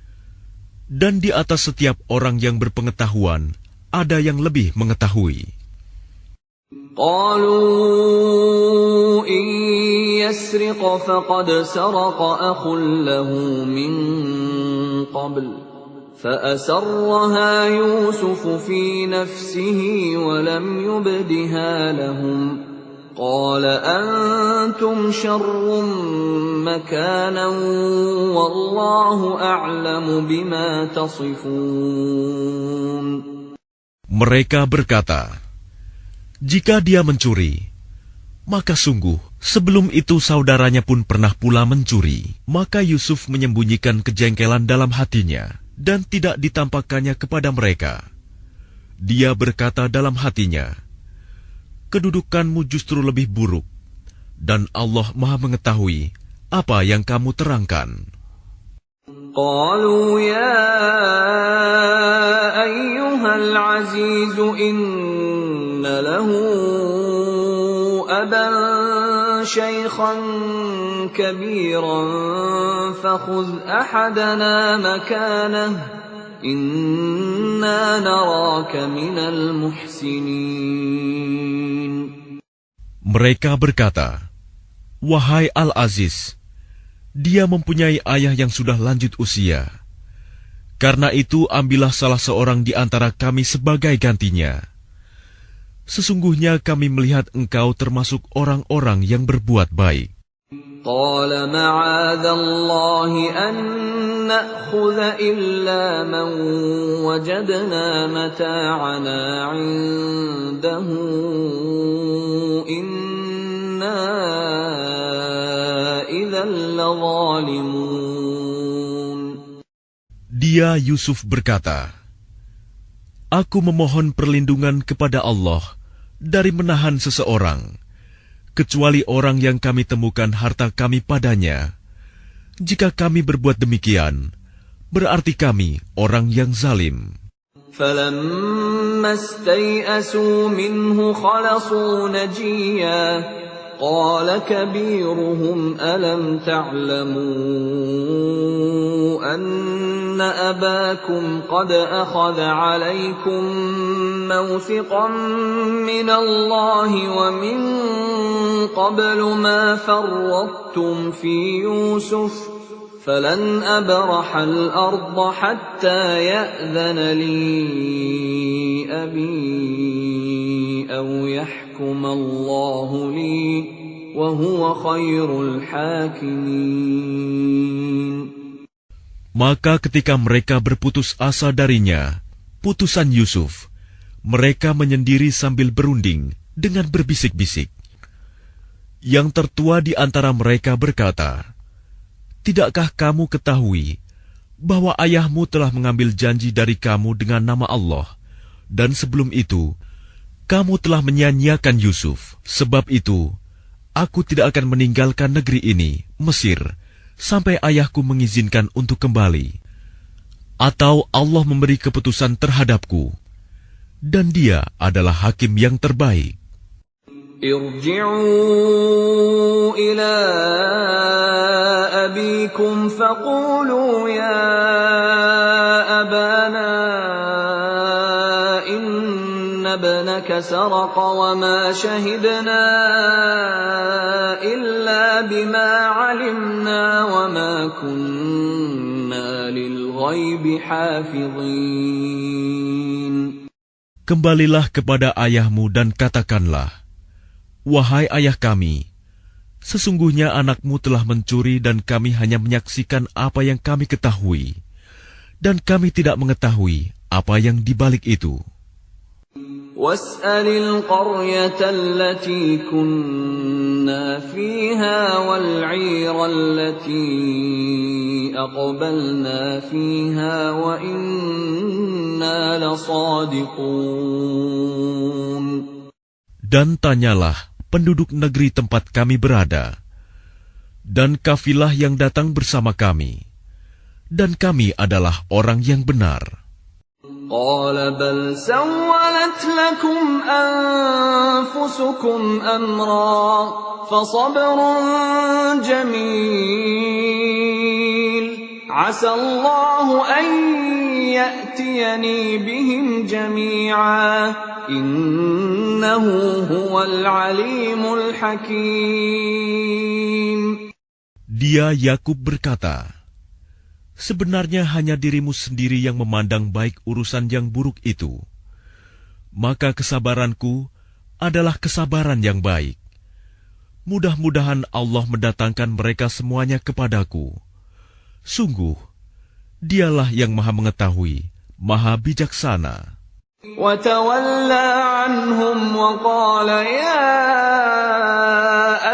dan di atas setiap orang yang berpengetahuan ada yang lebih mengetahui. قالوا إن يسرق فقد سرق أخ له من قبل فأسرها يوسف في نفسه ولم يبدها لهم قال أنتم شر مكانا والله أعلم بما تصفون. Mereka berkata, jika dia mencuri, maka sungguh sebelum itu saudaranya pun pernah pula mencuri. Maka Yusuf menyembunyikan kejengkelan dalam hatinya dan tidak ditampakkannya kepada mereka. Dia berkata dalam hatinya, kedudukanmu justru lebih buruk, dan Allah Maha mengetahui apa yang kamu terangkan. قالوا يا أيها العزيز إن له أبا شيخا كبيرا فخذ أحدنا مكانه إنا نراك من المحسنين. Mereka berkata, wahai Al-Aziz, dia mempunyai ayah yang sudah lanjut usia. Karena itu ambillah salah seorang di antara kami sebagai gantinya. Sesungguhnya kami melihat engkau termasuk orang-orang yang berbuat baik. قال معاذ الله أن نأخذ إلا من وجدنا متاعنا عنده إنا إذا لظالمون. Dia Yusuf berkata, aku memohon perlindungan kepada Allah dari menahan seseorang, kecuali orang yang kami temukan harta kami padanya. Jika kami berbuat demikian, berarti kami orang yang zalim. فَلَمَّا اسْتَيْأَسُوا مِنْهُ خَلَصُوا نَجِيًّا قَالَ كَبِيرُهُمْ أَلَمْ تَعْلَمُوا أَنَّ أَبَاكُمْ قَدْ أَخَذَ عَلَيْكُمْ مَوْثِقًا مِّنَ اللَّهِ وَمِن قَبْلُ مَا فَرَّطتُمْ فِي يُوسُفَ فَلَنْ أَبْرَحَ الْأَرْضَ حَتَّى يَأْذَنَ لِي أَبِي أَوْ يَحْكُمَ اللَّهُ لِي وَهُوَ خَيْرُ الْحَاكِمِينَ. Maka ketika mereka berputus asa darinya, putusan Yusuf, mereka menyendiri sambil berunding dengan berbisik-bisik. Yang tertua di antara mereka berkata, tidakkah kamu ketahui bahwa ayahmu telah mengambil janji dari kamu dengan nama Allah, dan sebelum itu, kamu telah menyanyiakan Yusuf. Sebab itu, aku tidak akan meninggalkan negeri ini, Mesir, sampai ayahku mengizinkan untuk kembali. Atau Allah memberi keputusan terhadapku, dan dia adalah hakim yang terbaik. ارجعوا إلى أبيكم فقولوا يا أبانا إن ابنك سرق وما شهدنا إلا بما علمنا وما كنا للغيب حافظين. Kembalilah kepada ayahmu dan katakanlah, wahai ayah kami, sesungguhnya anakmu telah mencuri dan kami hanya menyaksikan apa yang kami ketahui, dan kami tidak mengetahui apa yang dibalik itu. وَاسْأَلِ الْقَرْيَةَ الَّتِي كُنَّا فِيهَا وَالْعِيرَ الَّتِي أَقْبَلْنَا فِيهَا وَإِنَّا لَصَادِقُونَ. Dan tanyalah penduduk negeri tempat kami berada, dan kafilah yang datang bersama kami, dan kami adalah orang yang benar. قال بل سولت لكم أنفسكم أمرا فصبر جميل عسى الله أن يأتيني بهم جميعا إنه هو العليم الحكيم. Dia Yakub berkata, sebenarnya hanya dirimu sendiri yang memandang baik urusan yang buruk itu. Maka kesabaranku adalah kesabaran yang baik. Mudah-mudahan Allah mendatangkan mereka semuanya kepadaku. Sungguh, dialah yang maha mengetahui, maha bijaksana. وتولى عنهم وقال يا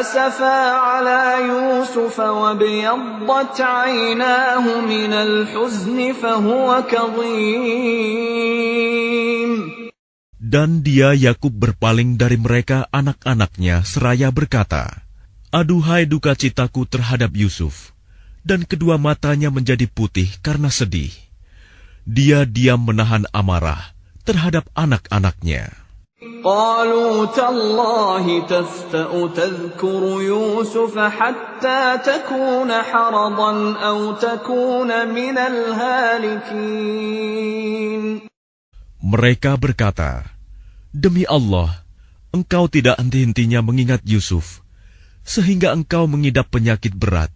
أسفا على يوسف وابيضت عيناه من الحزن فهو كظيم. Dan dia Yakub berpaling dari mereka anak-anaknya seraya berkata, aduhai duka citaku terhadap Yusuf, dan kedua matanya menjadi putih karena sedih. Dia diam menahan amarah terhadap anak-anaknya. قالوا تالله تفتأ تذكر يوسف حتى تكون حرضا أو تكون من الهالكين. Mereka berkata, demi Allah, engkau tidak henti-hentinya mengingat Yusuf, sehingga engkau mengidap penyakit berat,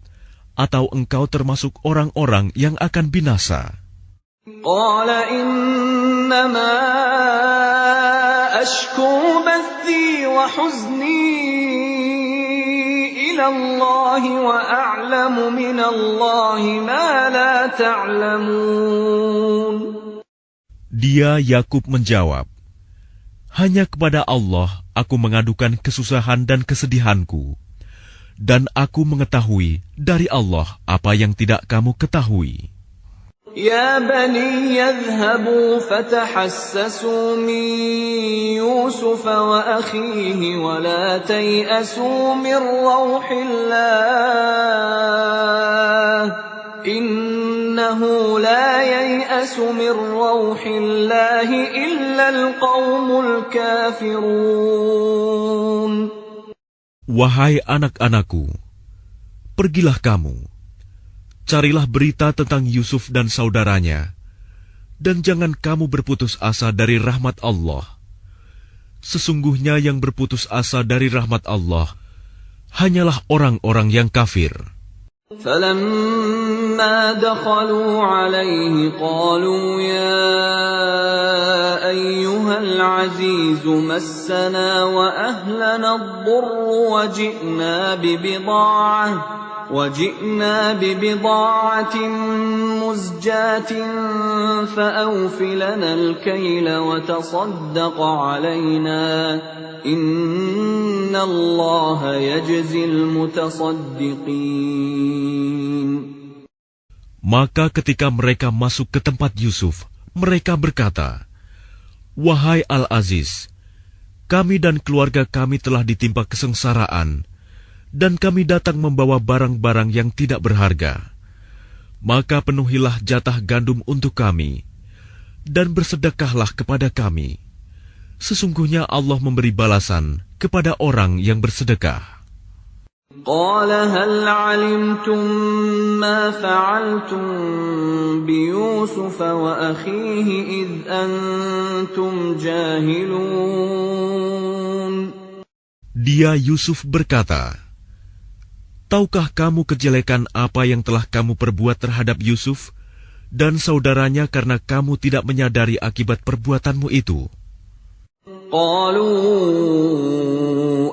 atau engkau termasuk orang-orang yang akan binasa. قال إنما أشكو بثي وحزني إلى الله وأعلم من الله ما لا تعلمون. Dia Yakub menjawab, hanya kepada Allah aku mengadukan kesusahan dan kesedihanku, dan aku mengetahui dari Allah apa yang tidak kamu ketahui. يا بني يذهبوا فتحسسوا من يوسف وأخيه ولا تيأسوا من روح الله إنه لا ييأس من روح الله إلا القوم الكافرون. Wahai anak-anakku, pergilah kamu, carilah berita tentang Yusuf dan saudaranya, dan jangan kamu berputus asa dari rahmat Allah. Sesungguhnya yang berputus asa dari rahmat Allah hanyalah orang-orang yang kafir. فلما دخلوا عليه قالوا يا أيها العزيز مسنا وأهلنا الضر وجئنا ببضاعة مزجاة فأوف لنا الكيل وتصدق علينا إن الله يجزي المتصدقين. Maka ketika mereka masuk ke tempat Yusuf, mereka berkata, wahai Al-Aziz, kami dan keluarga kami telah ditimpa kesengsaraan, dan kami datang membawa barang-barang yang tidak berharga. Maka penuhilah jatah gandum untuk kami, dan bersedekahlah kepada kami. Sesungguhnya Allah memberi balasan kepada orang yang bersedekah. قال هل علمتم ما فعلتم بيوسف وأخيه إذ أنتم جاهلون. Dia Yusuf berkata, tahukah kamu kejelekan apa yang telah kamu perbuat terhadap Yusuf dan saudaranya karena kamu tidak menyadari akibat perbuatanmu itu? قالوا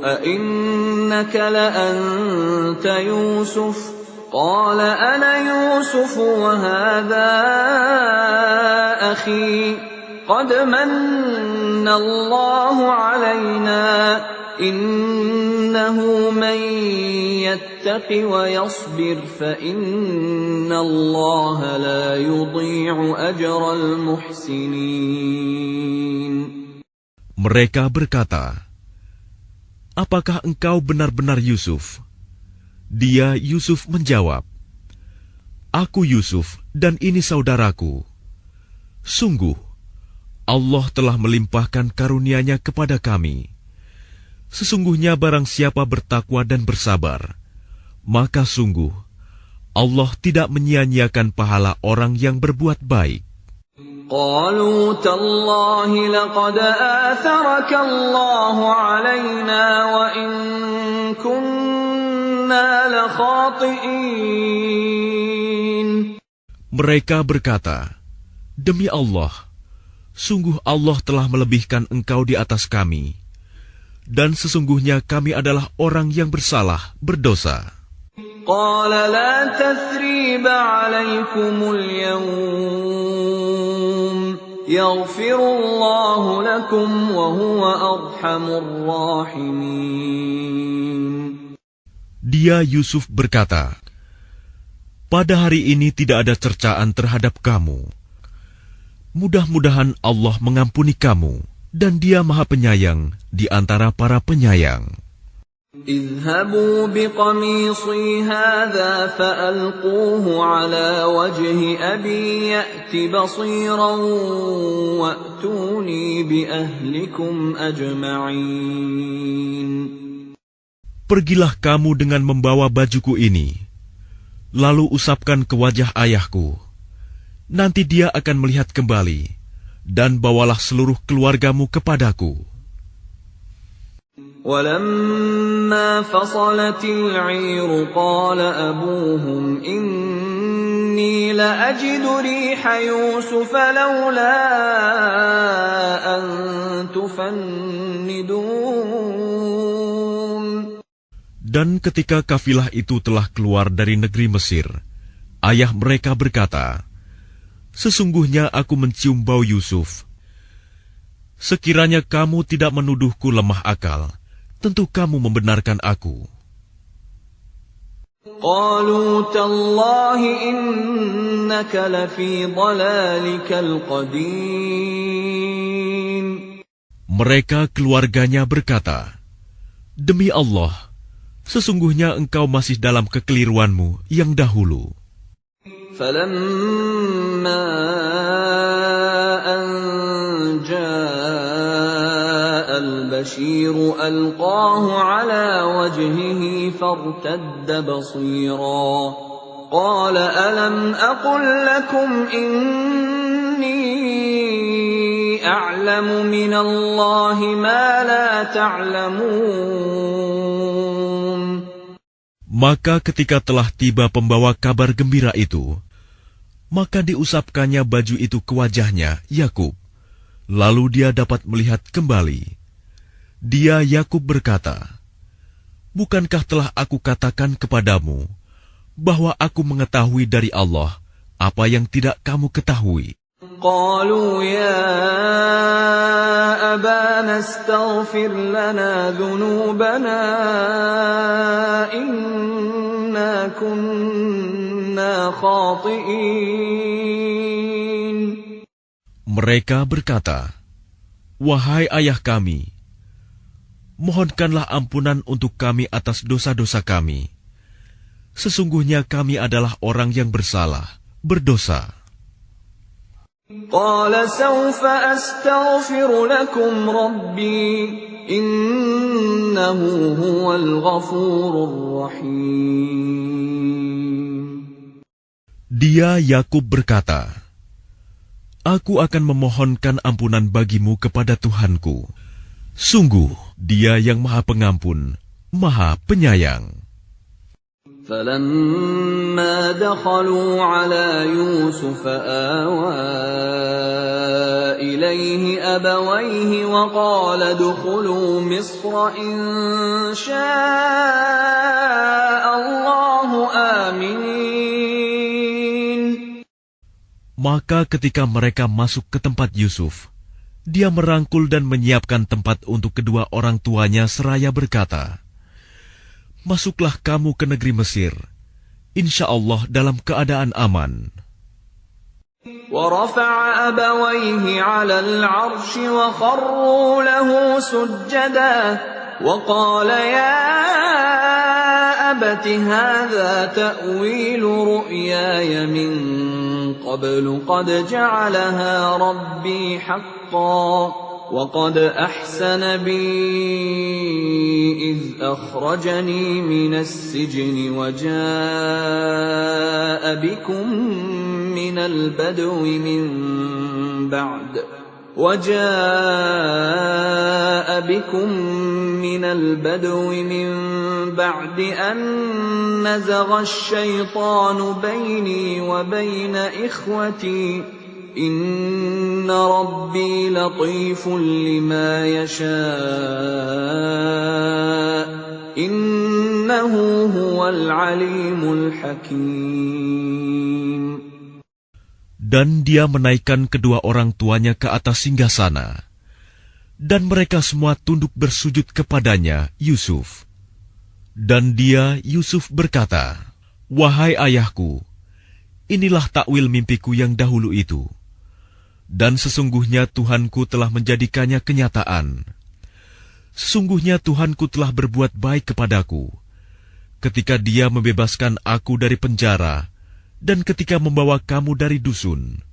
أئنك لأنت يوسف قال أنا يوسف وهذا أخي قد من الله علينا إنه من يتق ويصبر فإن الله لا يضيع أجر المحسنين. Mereka berkata, apakah engkau benar-benar Yusuf? Dia Yusuf menjawab, aku Yusuf dan ini saudaraku. Sungguh, Allah telah melimpahkan karunia-Nya kepada kami. Sesungguhnya barang siapa bertakwa dan bersabar, maka sungguh Allah tidak menyia-nyiakan pahala orang yang berbuat baik. قالوا تالله لقد آثرك الله علينا وإن كنا لخاطئين. Mereka berkata, demi Allah, sungguh Allah telah melebihkan engkau di atas kami, dan sesungguhnya kami adalah orang yang bersalah, berdosa. قال لا تثريب عليكم اليوم يغفر الله لكم وهو أرحم الراحمين. Dia Yusuf berkata, pada hari ini tidak ada cercaan terhadap kamu. Mudah-mudahan Allah mengampuni kamu, dan Dia Maha Penyayang di antara para penyayang. اذهبوا بقميصي هذا فألقوه على وجه أبي يأت بصيرا وأتوني بأهلكم أجمعين. Pergilah kamu dengan membawa bajuku ini, lalu usapkan ke wajah ayahku. Nanti dia akan melihat kembali, dan bawalah seluruh keluargamu kepadaku. ولما فصلت العير قال أبوهم إني لأجد ريح يوسف لولا أن تفندون. Dan ketika kafilah itu telah keluar dari negeri Mesir, ayah mereka berkata, sesungguhnya aku mencium bau Yusuf. Sekiranya kamu tidak menuduhku lemah akal, tentu kamu membenarkan aku. قالوا تالله إنك لفي ضلالك القديم. Mereka keluarganya berkata, demi Allah, sesungguhnya engkau masih dalam kekeliruanmu yang dahulu. فلما أن جاء البشير ألقاه على وجهه فارتد بصيرا قال ألم أقل لكم إني أعلم من الله ما لا تعلمون. Maka ketika telah tiba pembawa kabar gembira itu, maka diusapkannya baju itu ke wajahnya, Yakub. Lalu dia dapat melihat kembali. Dia Yakub berkata, bukankah telah aku katakan kepadamu, bahwa aku mengetahui dari Allah apa yang tidak kamu ketahui? قالوا يا أبانا استغفر لنا ذنوبنا إنا كنا خاطئين. Mereka berkata, wahai ayah kami, mohonkanlah ampunan untuk kami atas dosa-dosa kami. Sesungguhnya kami adalah orang yang bersalah, berdosa. قال سوف أستغفر لكم ربي إنه هو الغفور الرحيم. Dia Yakub berkata, aku akan memohonkan ampunan bagimu kepada Tuhanku. Sungguh, Dia yang Maha Pengampun, Maha Penyayang. فلما دخلوا على يوسف آوى إليه أبويه وقال ادخلوا مصر إن شاء الله آمنين. Maka ketika mereka masuk ke tempat Yusuf, dia merangkul dan menyiapkan tempat untuk kedua orang tuanya seraya berkata, masuklah kamu ke negeri Mesir, insya Allah dalam keadaan aman. ورفع أبويه على العرش وخروا له سجدا وقال يا أبت هذا تأويل رؤياي من قبل قد جعلها ربي حقا وقد أحسن بي إذ أخرجني من السجن وجاء بكم من البدو من بعد أن نزغ الشيطان بيني وبين إخوتي إن ربي لطيف لما يشاء إنه هو العليم الحكيم. Dan dia menaikkan kedua orang tuanya ke atas singgasana, dan mereka semua tunduk bersujud kepadanya, Yusuf. Dan dia, Yusuf, berkata, "Wahai ayahku, inilah takwil mimpiku yang dahulu itu. Dan sesungguhnya Tuhanku telah menjadikannya kenyataan. Sesungguhnya Tuhanku telah berbuat baik kepadaku, ketika Dia membebaskan aku dari penjara, dan ketika membawa kamu dari dusun,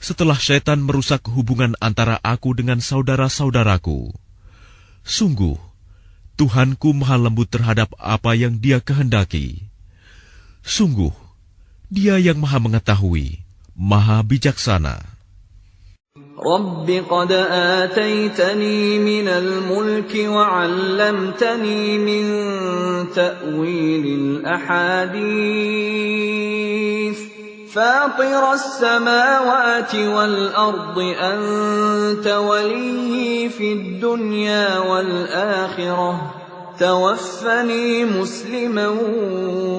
setelah syaitan merusak hubungan antara aku dengan saudara-saudaraku. Sungguh, Tuhanku maha lembut terhadap apa yang Dia kehendaki. Sungguh, Dia yang maha mengetahui, maha bijaksana." رب قد آتيتني من الملك وعلمتني من تأويل الأحاديث فاطر السماوات والأرض أنت ولي في الدنيا والآخرة توفني مسلما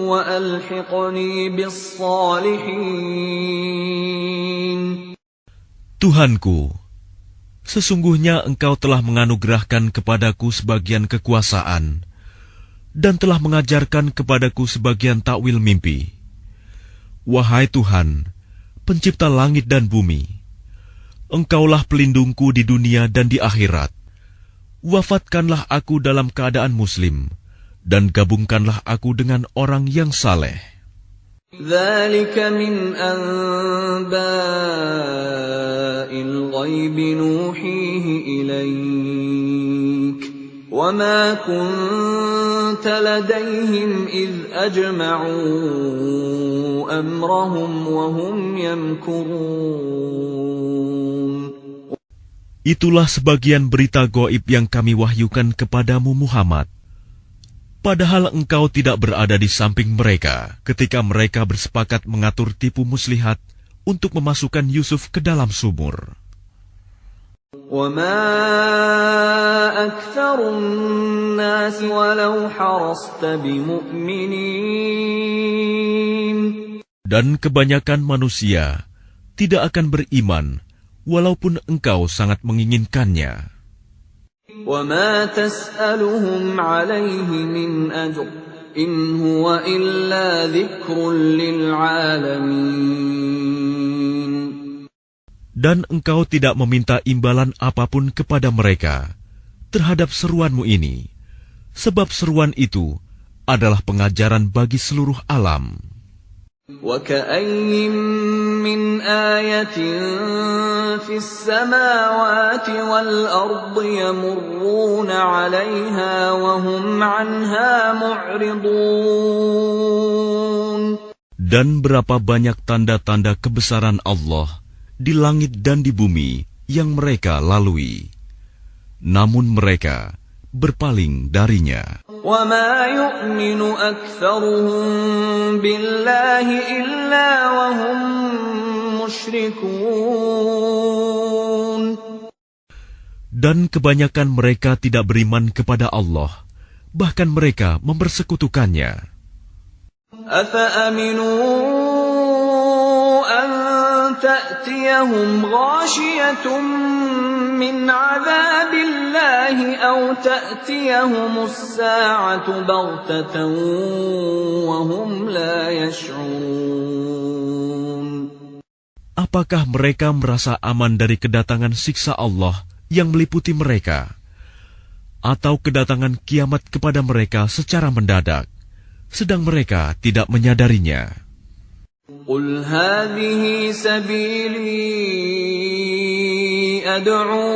وألحقني بالصالحين. Tuhanku, sesungguhnya Engkau telah menganugerahkan kepadaku sebagian kekuasaan dan telah mengajarkan kepadaku sebagian takwil mimpi. Wahai Tuhan, pencipta langit dan bumi, Engkaulah pelindungku di dunia dan di akhirat. Wafatkanlah aku dalam keadaan muslim, dan gabungkanlah aku dengan orang yang saleh. ذلك من أنباء الغيب نوحيه إليك وما كنت لديهم إذ أجمعوا أمرهم وهم يمكرون. Itulah sebagian berita gaib yang kami wahyukan kepadamu Muhammad. Padahal engkau tidak berada di samping mereka ketika mereka bersepakat mengatur tipu muslihat untuk memasukkan Yusuf ke dalam sumur. وَمَا أَكْثَرُ النَّاسِ وَلَوْ حَرَصْتَ بِمُؤْمِنِينَ. Dan kebanyakan manusia tidak akan beriman walaupun engkau sangat menginginkannya. وَمَا تَسْأَلُهُمْ عَلَيْهِ مِنْ أَجْرٍ إِنْ هُوَ إِلَّا ذِكْرٌ لِلْعَالَمِينَ. Dan engkau tidak meminta imbalan apapun kepada mereka terhadap seruanmu ini, sebab seruan itu adalah pengajaran bagi seluruh alam. وَكَأَيِّن مِّنْ آيَةٍ فِي السَّمَاوَاتِ وَالْأَرْضِ يَمُرُّونَ عَلَيْهَا وَهُمْ عَنْهَا مُعْرِضُونَ. Dan berapa banyak tanda-tanda kebesaran Allah di langit dan di bumi yang mereka lalui, namun mereka berpaling darinya. وَمَا يُؤْمِنُ أَكْثَرُهُم بِاللَّهِ إِلَّا وَهُم مُشْرِكُونَ. Dan kebanyakan mereka tidak beriman kepada Allah, bahkan mereka mempersekutukannya. أَفَأَمِنُوا أَن تَأْتِيَهُمْ غَاشِيَةٌ مِّنْ عَذَابِ اللَّهِ أَوْ تَأْتِيَهُمُ السَّاعَةُ بَغْتَةً وَهُمْ لَا يَشْعُرُونَ. Apakah mereka merasa aman dari kedatangan siksa Allah yang meliputi mereka, atau kedatangan kiamat kepada mereka secara mendadak, sedang mereka tidak menyadarinya? قُلْ هَٰذِهِ سَبِيلِي أَدْعُو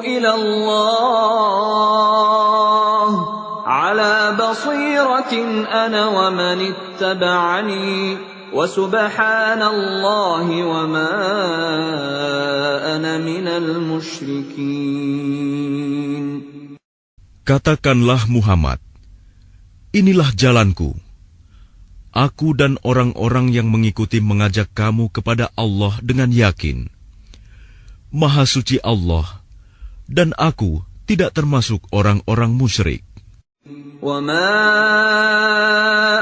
إِلَى اللَّهِ أنا ومن اتبعني وسبحان الله وما أنا من المشركين. Katakanlah Muhammad, inilah jalanku. Aku dan orang-orang yang mengikuti mengajak kamu kepada Allah dengan yakin. Maha suci Allah, dan aku tidak termasuk orang-orang musyrik. وَمَا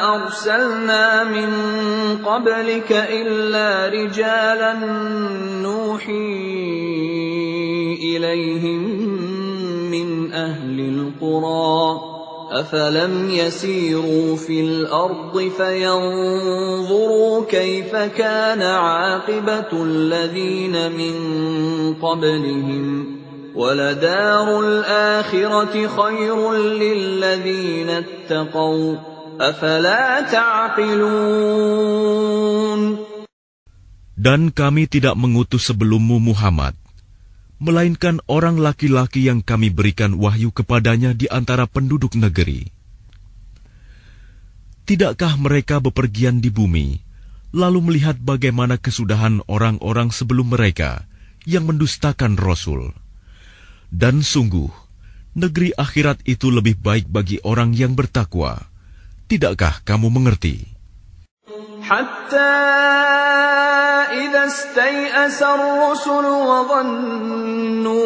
أَرْسَلْنَا مِن قَبْلِكَ إِلَّا رِجَالًا نُوحِي إِلَيْهِم مِّنْ أَهْلِ الْقُرَىٰ أَفَلَمْ يَسِيرُوا فِي الْأَرْضِ فَيَنظُرُوا كَيْفَ كَانَ عَاقِبَةُ الَّذِينَ مِن قَبْلِهِمْ وَلَدَارُ الْآخِرَةِ خَيْرٌ لِّلَّذِينَ اتَّقَوْا أَفَلَا تَعْقِلُونَ. Dan kami tidak mengutus sebelummu Muhammad, melainkan orang laki-laki yang kami berikan wahyu kepadanya di antara penduduk negeri. Tidakkah mereka bepergian di bumi, lalu melihat bagaimana kesudahan orang-orang sebelum mereka yang mendustakan Rasul? Dan sungguh, negeri akhirat itu lebih baik bagi orang yang bertakwa. Tidakkah kamu mengerti? Hatta idza istay'asa ar-rusul wa dhannu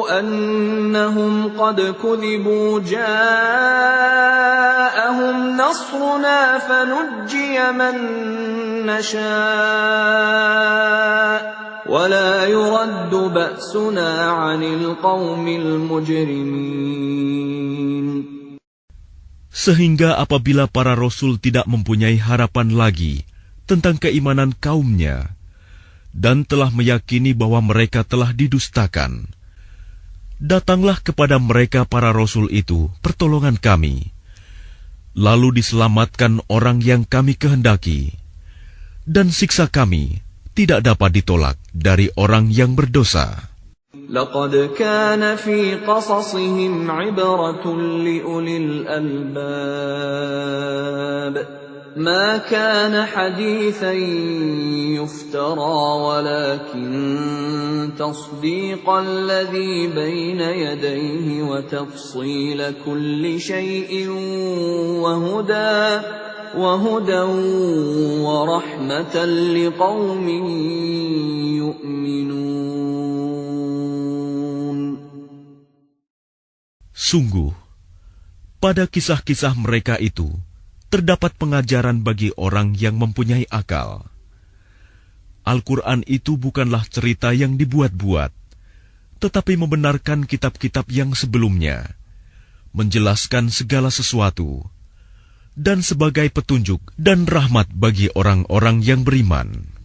annahum qad kudhibu ja'ahum nasruna fanujjiya man nasha' وَلَا يُرَدُّ بَأْسُنَا عَنِ الْقَوْمِ الْمُجْرِمِينَ. Sehingga apabila para rasul tidak mempunyai harapan lagi tentang keimanan kaumnya dan telah meyakini bahwa mereka telah didustakan, datanglah kepada mereka para rasul itu pertolongan kami, lalu diselamatkan orang yang kami kehendaki, dan siksa kami tidak dapat ditolak dari orang yang berdosa. لقد كان في قصصهم عبرة لأولي الألباب ما كان حديثا يفترى ولكن تصديق الذي بين يديه وتفصيل كل شيء وهدى ورحمة لقوم يؤمنون. Sungguh, pada kisah-kisah mereka itu terdapat pengajaran bagi orang yang mempunyai akal. Al-Quran itu bukanlah cerita yang dibuat-buat, tetapi membenarkan kitab-kitab yang sebelumnya, menjelaskan segala sesuatu, dan sebagai petunjuk dan rahmat bagi orang-orang yang beriman.